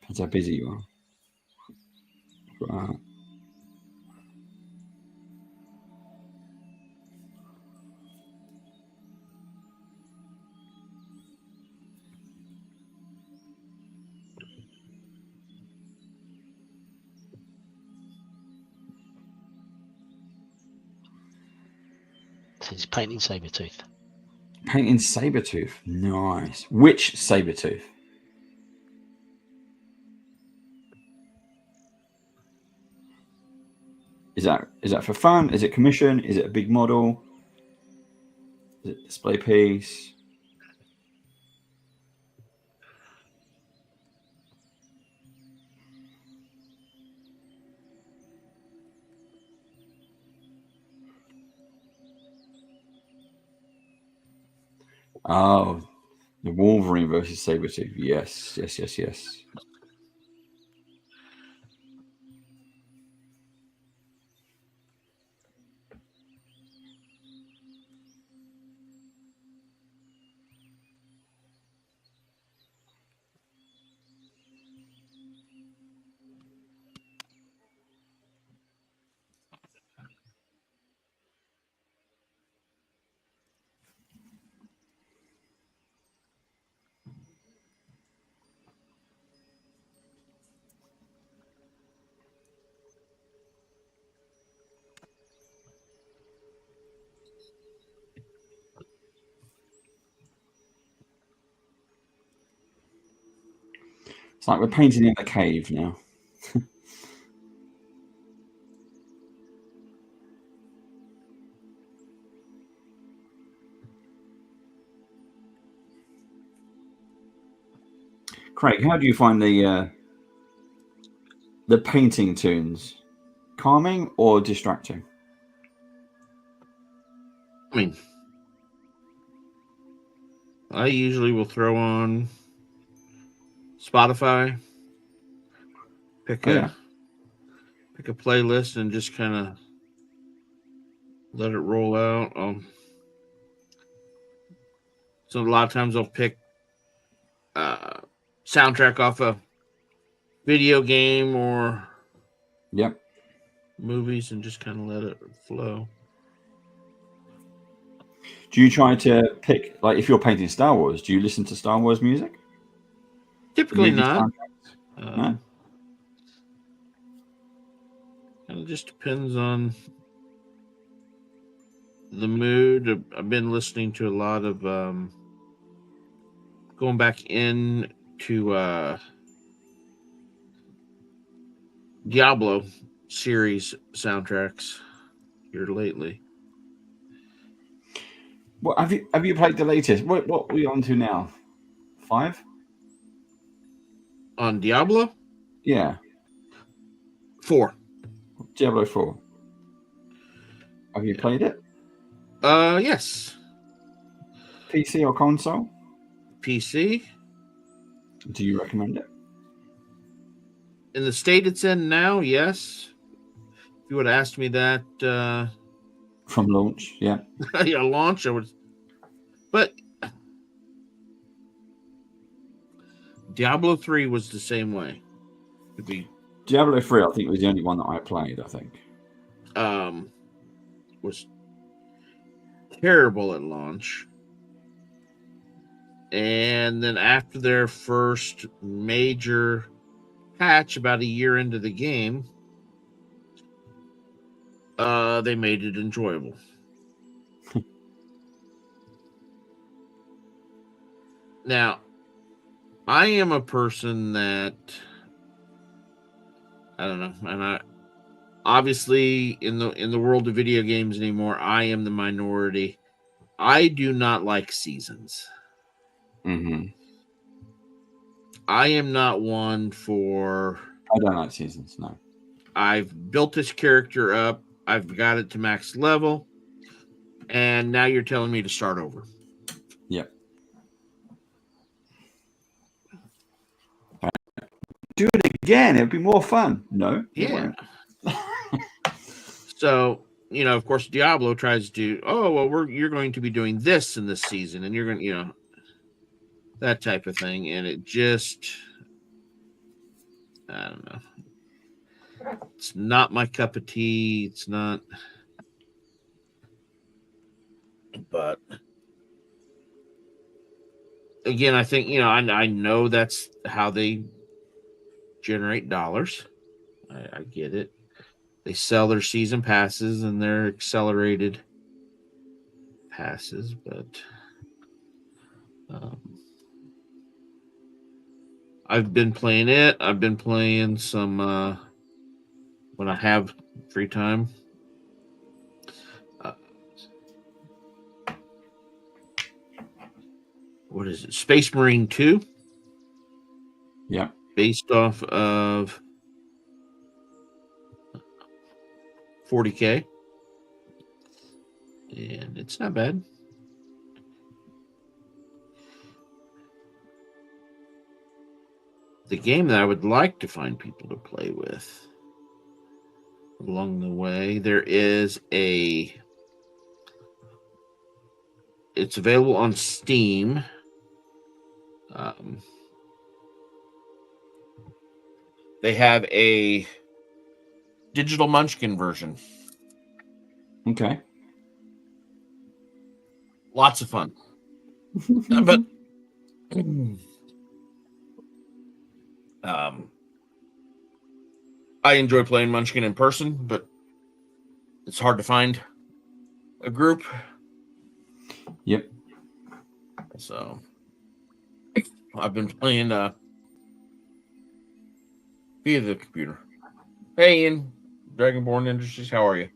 Depends how busy you are. Right. So it's painting Sabretooth. Painting Sabretooth. Nice. Which Sabretooth? Is that for fun? Is it commission? Is it a big model? Is it a display piece? Oh, the Wolverine versus Sabretooth. Yes. It's like we're painting in a cave now. Craig, how do you find the painting tunes? Calming or distracting? I mean, I usually will throw on Spotify, pick a playlist, and just kind of let it roll out. So a lot of times I'll pick soundtrack off a video game or movies and just kind of let it flow. Do you try to pick, like, if you're painting Star Wars, do you listen to Star Wars music? Typically not. No? Kind of just depends on the mood. I've been listening to a lot of going back in to Diablo series soundtracks here lately. What have you played the latest? What are we on to now? 5? On Diablo? Yeah. 4. Diablo 4. Have you played it? Yes. PC or console? PC. Do you recommend it? In the state it's in now, yes. If you would have asked me that from launch, yeah. Yeah, launch, I would. But Diablo 3 was the same way. Diablo 3, I think, was the only one that I played, I think. Was terrible at launch. And then after their first major patch, about a year into the game, they made it enjoyable. Now, I am a person that, I don't know, and I obviously in the world of video games anymore, I am the minority. I do not like seasons. Mm-hmm. I am not one for. I don't like seasons. No. I've built this character up. I've got it to max level, and now you're telling me to start over. Yep. Do it again. It'd be more fun. No. Yeah. So, of course, Diablo tries to. Oh well, you're going to be doing this in this season, and you're going to, that type of thing, and it just, I don't know. It's not my cup of tea. It's not. But again, I think, I know that's how they generate dollars. I get it. They sell their season passes and their accelerated passes, but I've been playing it. I've been playing some when I have free time. What is it? Space Marine 2? Yeah. Based off of 40K. And it's not bad. The game that I would like to find people to play with along the way, there is it's available on Steam. They have a digital Munchkin version. Okay. Lots of fun. But I enjoy playing Munchkin in person, but it's hard to find a group. Yep. So I've been playing via the computer. Hey, Ian, Dragonborn Industries, how are you?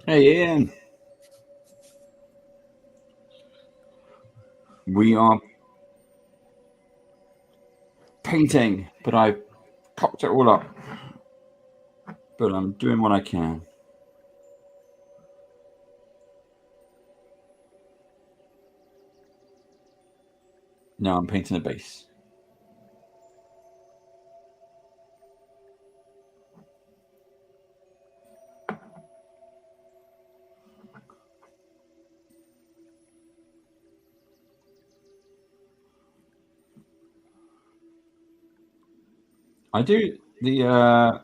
Hey, Ian. We are painting, but I cocked it all up. But I'm doing what I can. Now I'm painting a base. I do the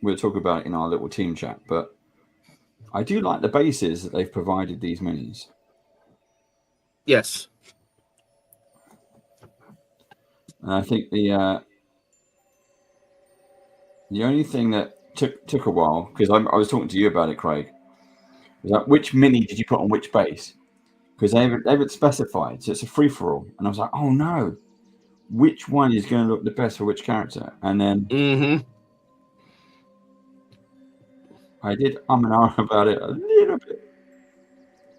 we'll talk about it in our little team chat, but I do like the bases that they've provided these minis. Yes. And I think the only thing that took a while, because I was talking to you about it, Craig, was like, which mini did you put on which base? Because they would specified, so it's a free for all. And I was like, oh no, which one is going to look the best for which character? And then I did and ah about it a little bit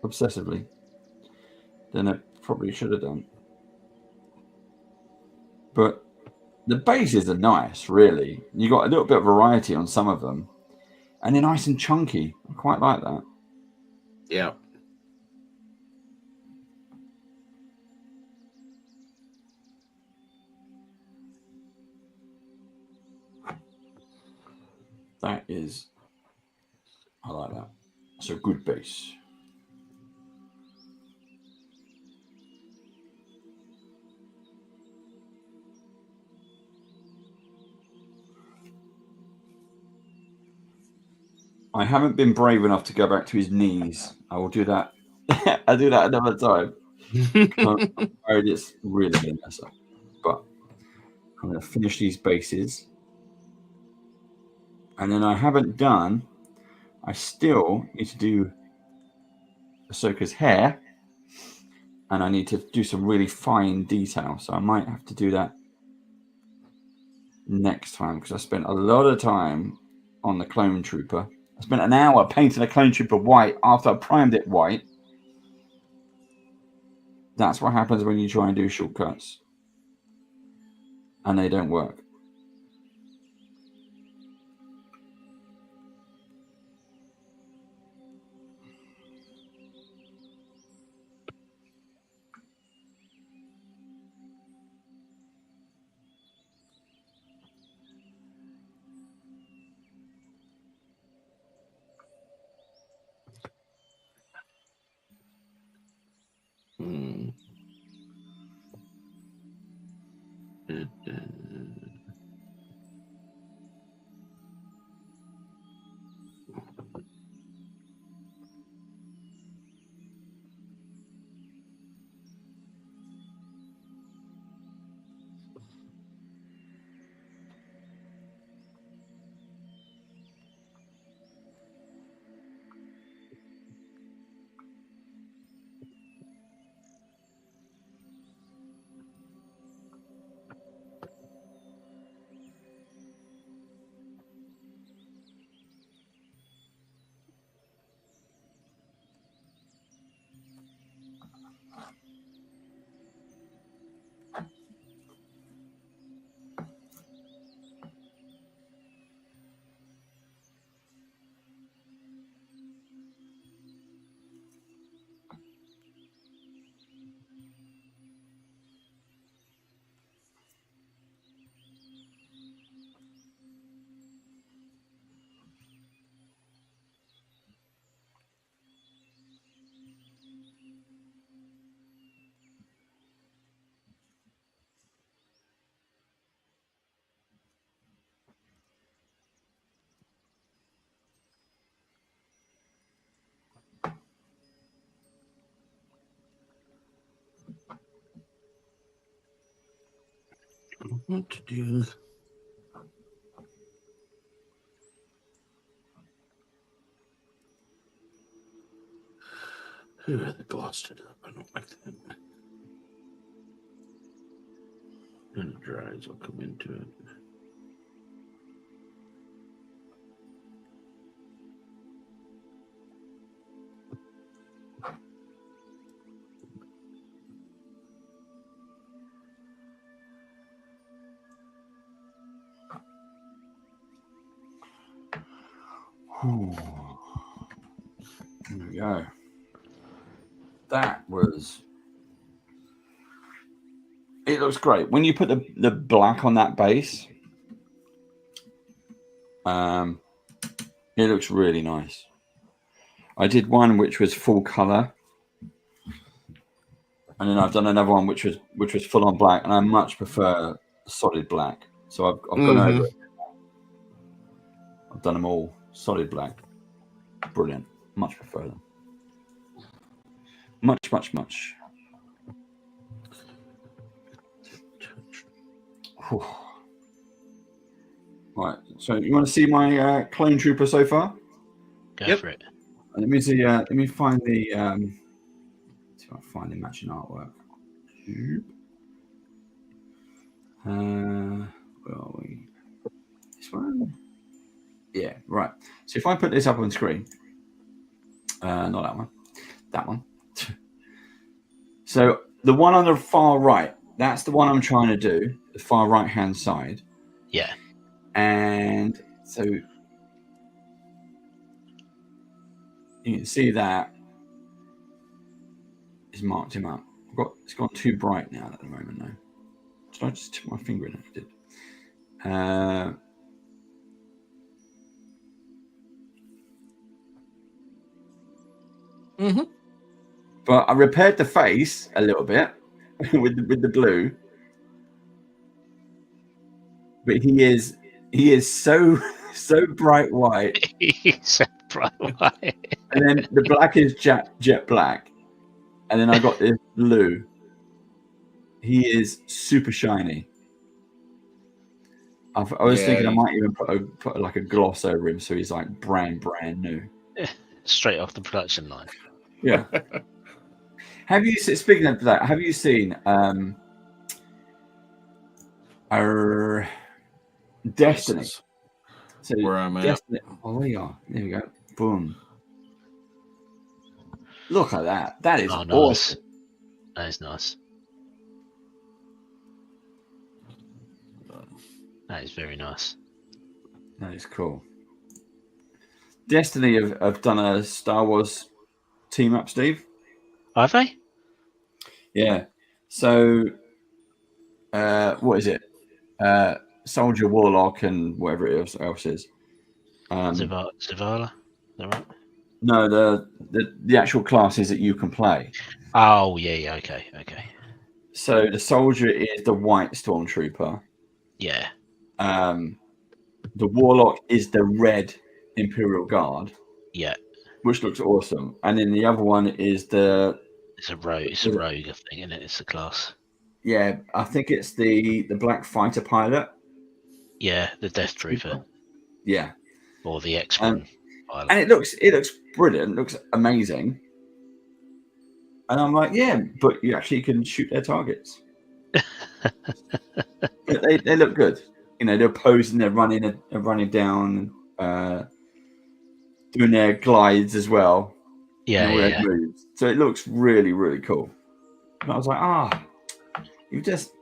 obsessively than I probably should have done. But the bases are nice, really. You got a little bit of variety on some of them, and they're nice and chunky. I quite like that. Yeah. That is, I like that. It's a good base. I haven't been brave enough to go back to his knees. I will do that. I'll do that another time. I'm afraid it's really going to mess up. But I'm going to finish these bases. And then I haven't done, I still need to do Ahsoka's hair. And I need to do some really fine detail. So I might have to do that next time, because I spent a lot of time on the clone trooper. I spent an hour painting a clone trooper white after I primed it white. That's what happens when you try and do shortcuts and they don't work. What to do? Ooh, they glossed it up. I don't like that. And it dries, I'll come into it. There we go. That was. It looks great when you put the black on that base. It looks really nice. I did one which was full color, and then I've done another one which was full on black, and I much prefer solid black. So I've gone over it. I've done them all solid black. Brilliant. Much prefer them. Much. Whew. Right. So you want to see my clone trooper so far? Go for it. Let me see. Let me find the. See if I can find the matching artwork. Where are we? This one. Yeah. Right. So if I put this up on screen, not that one. That one. So the one on the far right. That's the one I'm trying to do. The far right hand side. Yeah. And so you can see that it's marked him up. It's gone too bright now at the moment though. Should I just tip my finger in it? I did. But I repaired the face a little bit with the blue. But he is so bright white. He's so bright white. And then the black is jet black. And then I got this blue. He is super shiny. I was thinking I might even put like a gloss over him so he's like brand new. Straight off the production line. Yeah. Speaking of that, have you seen our Destiny? So where I'm Destiny. Oh, there you are. There we go. Boom. Look at that. That is awesome. That is nice. That is very nice. That is cool. Destiny have done a Star Wars team up, Steve. Have they? Yeah. So, what is it? Soldier, Warlock, and whatever it else is. Zavala, is that right? No, the actual classes that you can play. Oh yeah, okay. So the soldier is the white stormtrooper. Yeah. The Warlock is the red Imperial Guard. Yeah. Which looks awesome. And then the other one is It's a rogue, I think, isn't it? It's a class. Yeah, I think it's the black fighter pilot. Yeah, the Death Trooper. Yeah. Or the X-Wing pilot. And it looks brilliant, looks amazing. And I'm like, yeah, but you actually can shoot their targets. they look good. You know, they're posing, they're running down, doing their glides as well. Yeah. Moves. So it looks really, really cool. And I was like, you just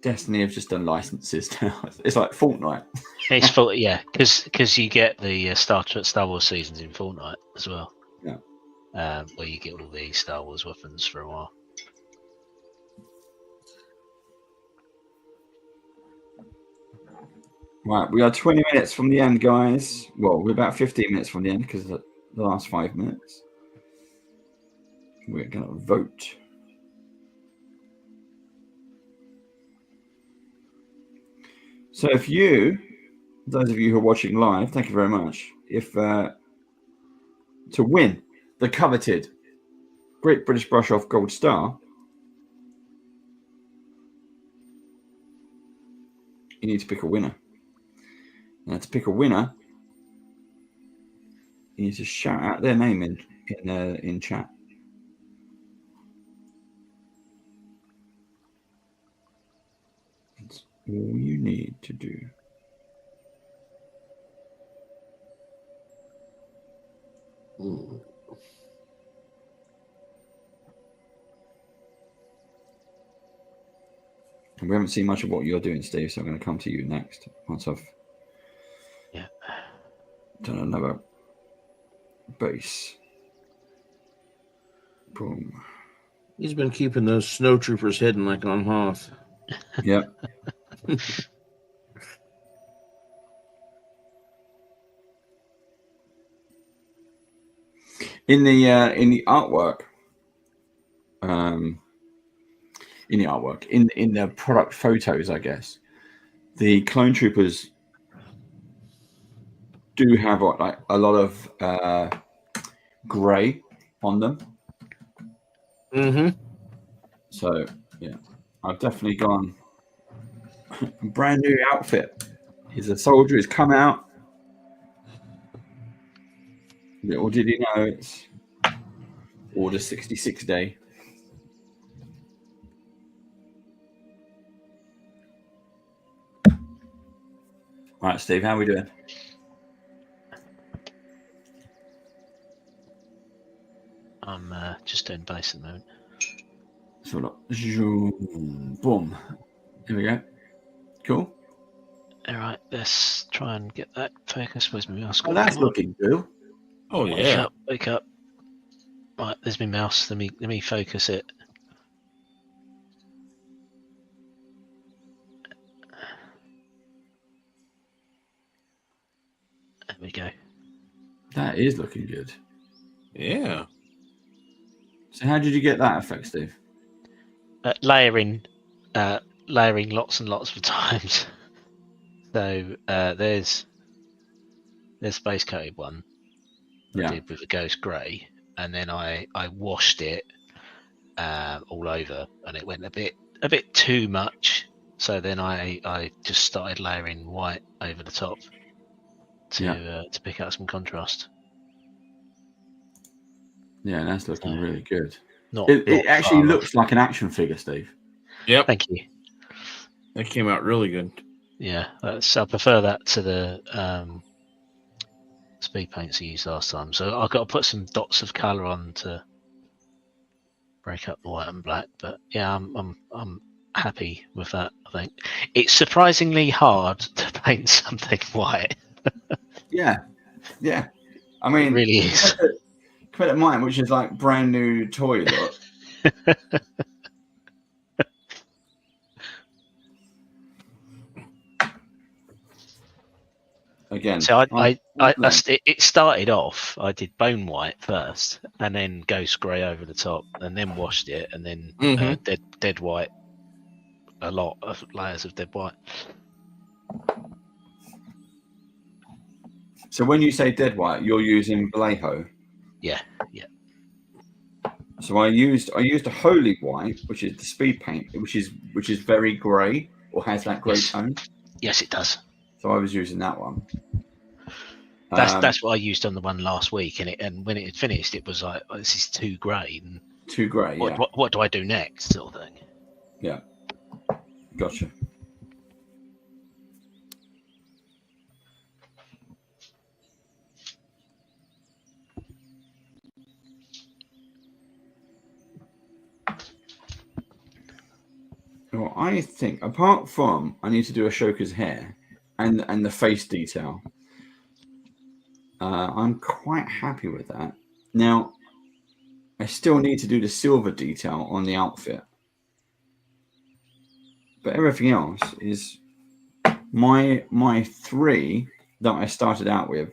Destiny have just done licenses now. It's like Fortnite. It's because you get the Star Wars seasons in Fortnite as well. Yeah. Where you get all the Star Wars weapons for a while. Right, we are 20 minutes from the end, guys. Well, we're about 15 minutes from the end because of the last 5 minutes. We're going to vote. So if those of you who are watching live, thank you very much. If to win the coveted Great British Brush Off Gold Star, you need to pick a winner. Now, to pick a winner, you need to shout out their name in chat. That's all you need to do. And we haven't seen much of what you're doing, Steve, so I'm going to come to you next once I've Yeah. Done another base. Boom. He's been keeping those snow troopers hidden like on Hoth. Yep. In the artwork, in the product photos, I guess the clone troopers do have like a lot of grey on them. Mm-hmm. So yeah, I've definitely gone brand new outfit. He's a soldier. He's come out. Little did he know it's Order 66 day. All right, Steve, how are we doing? I'm just doing base at the moment. So, boom. Here we go. Cool. All right, let's try and get that focus. Where's my mouse? Oh, that's looking good. Oh yeah. Wake up. Right, there's my mouse. Let me focus it. There we go. That is looking good. Yeah. So how did you get that effect, Steve? Layering lots and lots of times. So there's Space Coated one. I did with the Ghost Grey, and then I washed it all over, and it went a bit too much. So then I just started layering white over the top to pick out some contrast. Yeah, that's looking really good. It actually looks like an action figure, Steve. Yep. Thank you. That came out really good. Yeah, I prefer that to the speed paints I used last time. So I've got to put some dots of colour on to break up the white and black. But yeah, I'm happy with that. I think it's surprisingly hard to paint something white. Yeah. I mean, it really is. Credit mine, which is like brand new toy look. Again, so it started off. I did bone white first, and then ghost grey over the top, and then washed it, and then dead white. A lot of layers of dead white. So when you say dead white, you're using Vallejo. Yeah. So I used a holy white, which is the speed paint, which is very grey or has that grey tone. Yes, it does. So I was using that one. That's what I used on the one last week, and when it had finished, it was like, oh, this is too grey. Too grey. What do I do next, sort of thing? Yeah. Gotcha. Well, I think apart from I need to do Ashoka's hair and the face detail, I'm quite happy with that. Now, I still need to do the silver detail on the outfit, but everything else is my three that I started out with.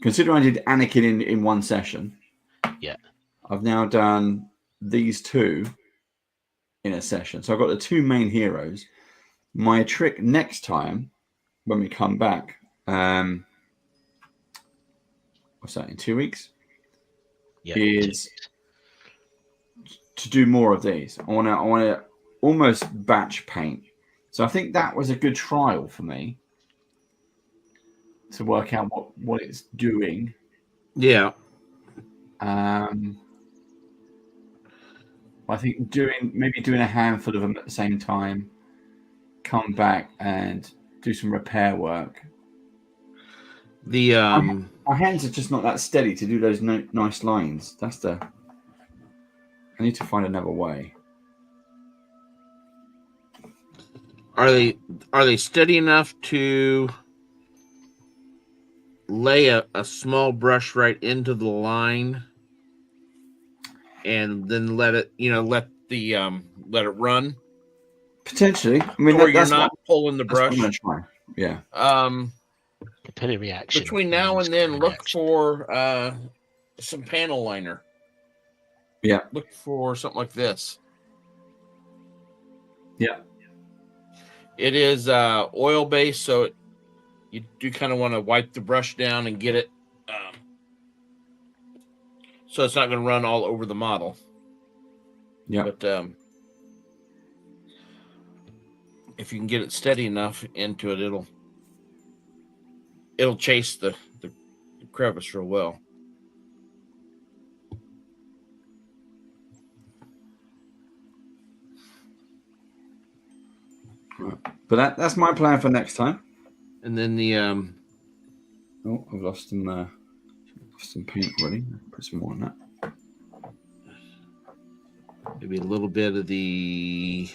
Considering I did Anakin in one session, I've now done these two in a session. So I've got the two main heroes. My trick next time when we come back, what's that, in 2 weeks? Is to do more of these. I want to almost batch paint. So I think that was a good trial for me to work out what it's doing. Yeah. I think doing a handful of them at the same time, come back and do some repair work. My hands are just not that steady to do those nice lines. I need to find another way. Are they steady enough to lay a small brush right into the line and then let it run? Potentially. I mean, or you're not pulling the brush. I'm gonna try. Yeah. Capillary action. Between now and then, look for some panel liner. Yeah. Look for something like this. Yeah. It is oil based, so you do kind of want to wipe the brush down and get it so it's not going to run all over the model. Yeah. But if you can get it steady enough into it, it'll chase the crevice real well. Right. But that's my plan for next time. And then the I've lost some paint already. Put some more on that. Maybe a little bit of the.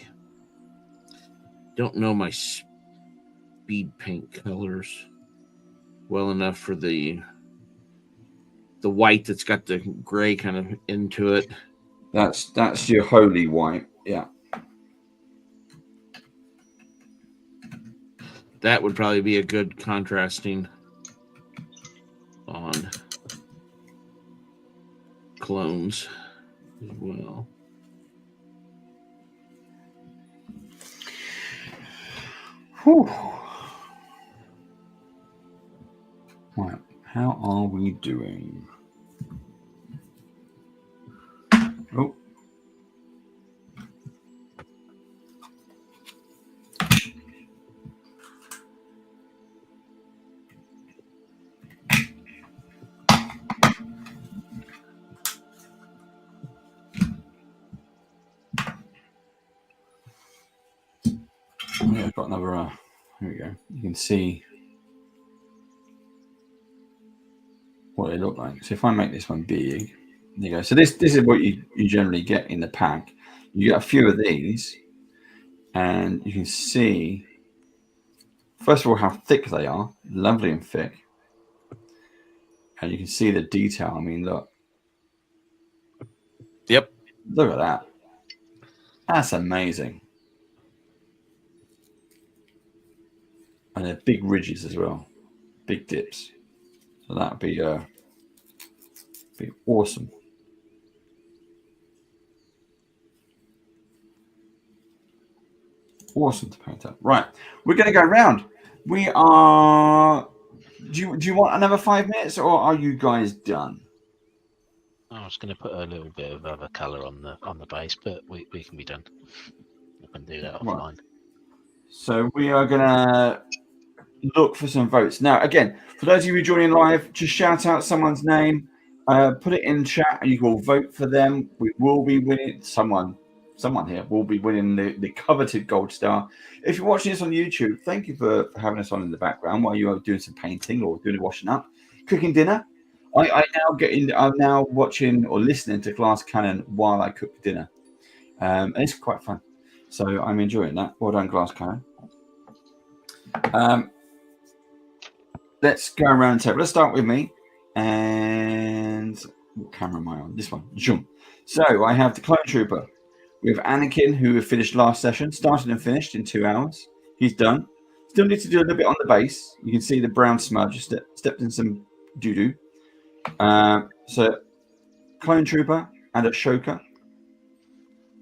Don't know my speed paint colors well enough for the white that's got the gray kind of into it. That's your holy white. Yeah. That would probably be a good contrasting on clones as well. Whew. Right. How are we doing? Oh. Yeah, I've got another. Here we go. You can see what they look like. So if I make this one big, there you go. So this is what you generally get in the pack. You get a few of these, and you can see, first of all, how thick they are. Lovely and thick. And you can see the detail. I mean, look. Yep. Look at that. That's amazing. And they're big ridges as well. Big dips. So that'd be awesome. Awesome to paint up. Right. We're going to go around. We are... Do you want another 5 minutes, or are you guys done? I was going to put a little bit of other colour on the base, but we can be done. We can do that offline. Right. So we are going to look for some votes. Now, again, for those of you who are joining live, just shout out someone's name, put it in chat, and you will vote for them. We will be winning. Someone here will be winning the coveted gold star. If you're watching this on YouTube, thank you for having us on in the background while you are doing some painting or doing the washing up, cooking dinner. I'm now watching or listening to Glass Cannon while I cook dinner, and it's quite fun. So I'm enjoying that. Well done, Glass Cannon. Let's go around the table. Let's start with me. And what camera am I on? This one. Zoom. So I have the Clone Trooper. We have Anakin, who finished last session, started and finished in 2 hours. He's done. Still need to do a little bit on the base. You can see the brown smudge. Stepped in some doo-doo. So Clone Trooper and Ashoka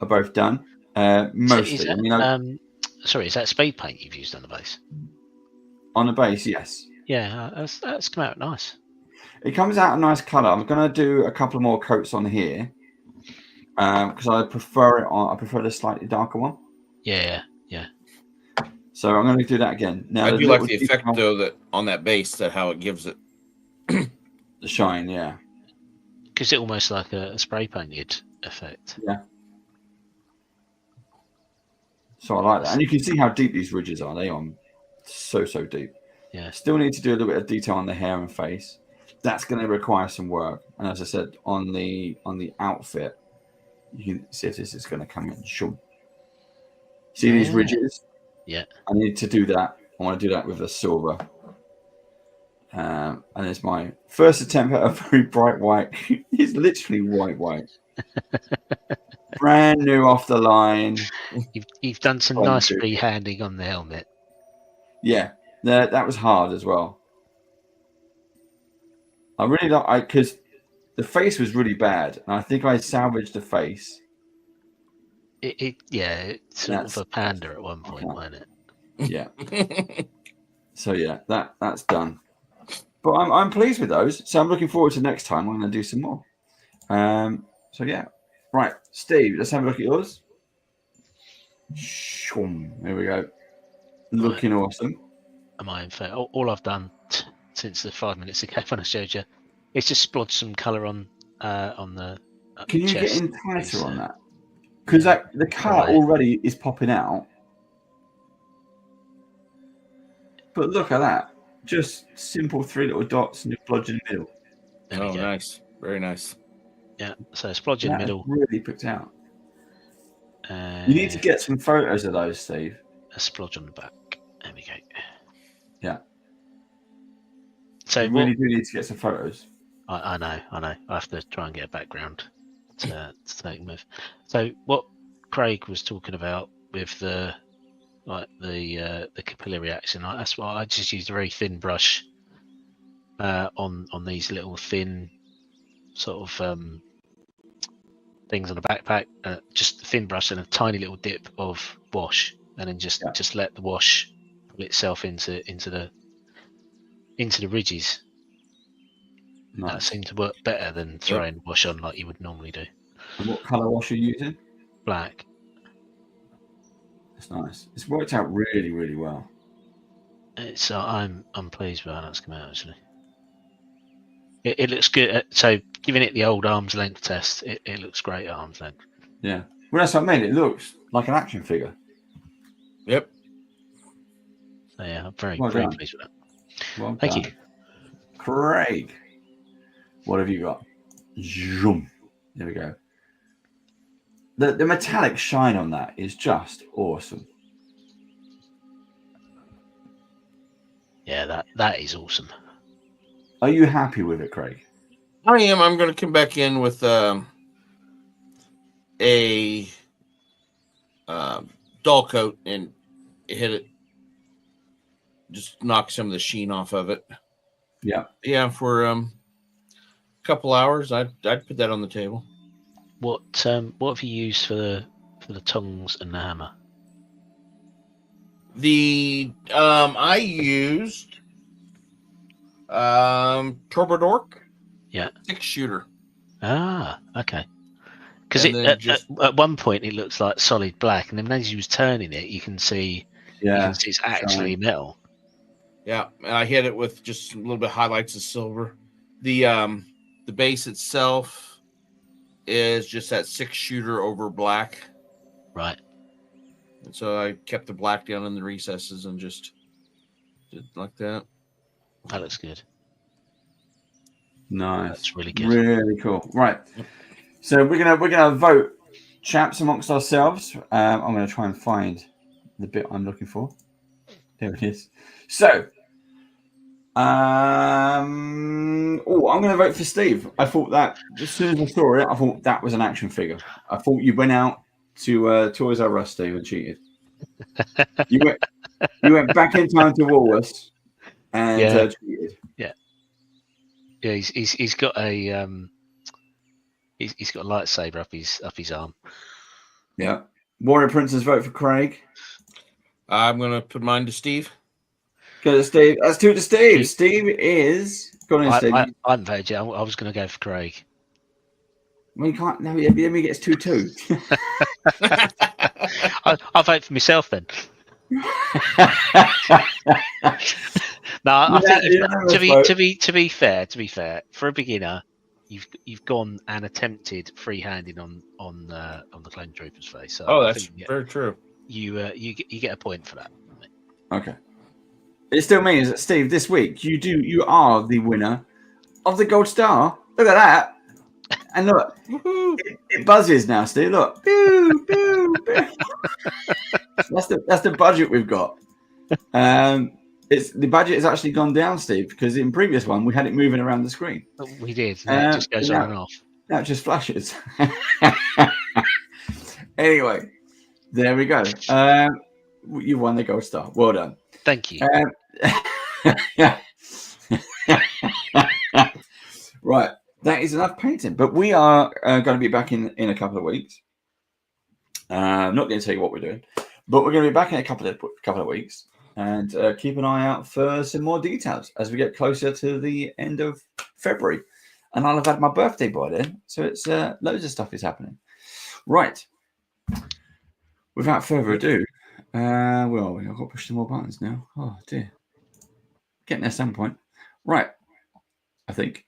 are both done. Mostly. Sorry, is that speed paint you've used on the base? On the base, yes. Yeah, that's come out nice. It comes out a nice colour. I'm going to do a couple more coats on here because I prefer the slightly darker one. Yeah. So I'm going to do that again. Now I do like the effect though that on that base, that how it gives it the shine. Yeah, gives it almost like a spray painted effect. Yeah. So I like that, and you can see how deep these ridges are. They are so deep. Yeah. Still need to do a little bit of detail on the hair and face. That's going to require some work. And as I said, on the outfit, you can see if this is going to come in. Sure. See these ridges? Yeah. I need to do that. I want to do that with the silver. And it's my first attempt at a very bright white. It's literally white. Brand new off the line. You've done some nice freehanding on the helmet. Yeah, that was hard as well. I really like because the face was really bad, and I think I salvaged the face. It's sort of a panda at one point, wasn't it? Yeah. So yeah, that's done. But I'm pleased with those. So I'm looking forward to next time. I'm going to do some more. So yeah, right, Steve. Let's have a look at yours. There we go. Looking awesome. Am I in fair? All I've done since the 5 minutes ago when I showed you is just splodge some colour on the. Can you chest. get in tighter on that? Because the colour already is popping out. But look at that. Just simple 3 little dots and you splodge in the middle. Oh, nice. Very nice. Yeah, so splodge in the middle. Really picked out. You need to get some photos of those, Steve. A splodge on the back. There we go. Yeah. So you really do need to get some photos. I know. I have to try and get a background to take with. So what Craig was talking about with the capillary action, that's why I just used a very thin brush on these little thin sort of things on the backpack. Just a thin brush and a tiny little dip of wash, and then just let the wash pull itself into the ridges. Nice. That seemed to work better than throwing wash on like you would normally do. And what colour wash are you using? Black. That's nice. It's worked out really, really well. It's I'm pleased with how that's come out actually. It looks good. So giving it the old arm's length test, it looks great at arm's length. Yeah. Well, that's what I mean. It looks like an action figure. Yep. So yeah, I'm very pleased with that. Well Thank done. you. Craig, what have you got? Zoom. There we go. The metallic shine on that is just awesome. Yeah, that is awesome. Are you happy with it, Craig? I am. I'm going to come back in with a dull coat and hit it. Just knock some of the sheen off of it. Yeah. Yeah, for a couple hours, I'd put that on the table. What have you used for the tongues and the hammer? I used Turbodork. Yeah. 6-shooter. Ah, okay. Because at one point it looks like solid black, and then as you was turning it, you can see it's actually metal. Yeah, and I hit it with just a little bit of highlights of silver. The base itself is just that 6-shooter over black. Right. And so I kept the black down in the recesses and just did like that. That looks good. Nice. That's really good. Really cool. Right. So we're gonna vote chaps amongst ourselves. I'm gonna try and find the bit I'm looking for. There it is. So I'm gonna vote for Steve. I thought that as soon as I saw it, I thought that was an action figure. I thought you went out to Toys R Us, Steve, and cheated. You went back in time to Woolworths and cheated. Yeah. Yeah, he's got a he's got a lightsaber up his arm. Yeah. Warrior Princess vote for Craig. I'm gonna put mine to Steve. Go to Steve. That's 2 to Steve. Steve is. Go on, Steve. I'm voting. I was going to go for Craig. Well, you can't. No, let me get 2-2. I'll vote for myself then. No, I think to be fair, for a beginner, you've gone and attempted free-handing on the Clone Trooper's face. So that's very true. You get a point for that. Okay. It still means that Steve, this week you are the winner of the gold star. Look at that. And look, it buzzes now, Steve. Look. Pew, pew, pew. That's the budget we've got. The budget has actually gone down, Steve, because in previous one we had it moving around the screen. We did. It just goes on and off. Now it just flashes. Anyway, there we go. You won the gold star. Well done. Thank you. Right, that is enough painting. But we are going to be back in a couple of weeks. I'm not going to tell you what we're doing, but we're going to be back in a couple of weeks. And keep an eye out for some more details as we get closer to the end of February. And I'll have had my birthday by then. So it's loads of stuff is happening. Right. Without further ado, I've got to push some more buttons now. Oh, dear. Getting there at some point. Right. I think.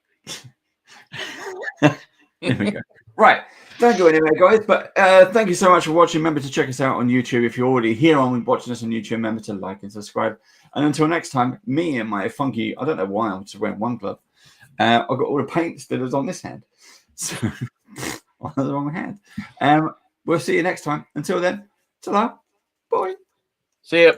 There we go. Right. Don't go anywhere, guys. But thank you so much for watching. Remember to check us out on YouTube. If you're already here on watching us on YouTube, remember to like and subscribe. And until next time, me and my funky, I don't know why I'm just wearing one glove. I've got all the paint that was on this hand. So on the wrong hand. We'll see you next time. Until then, ta-ra. Bye. See ya.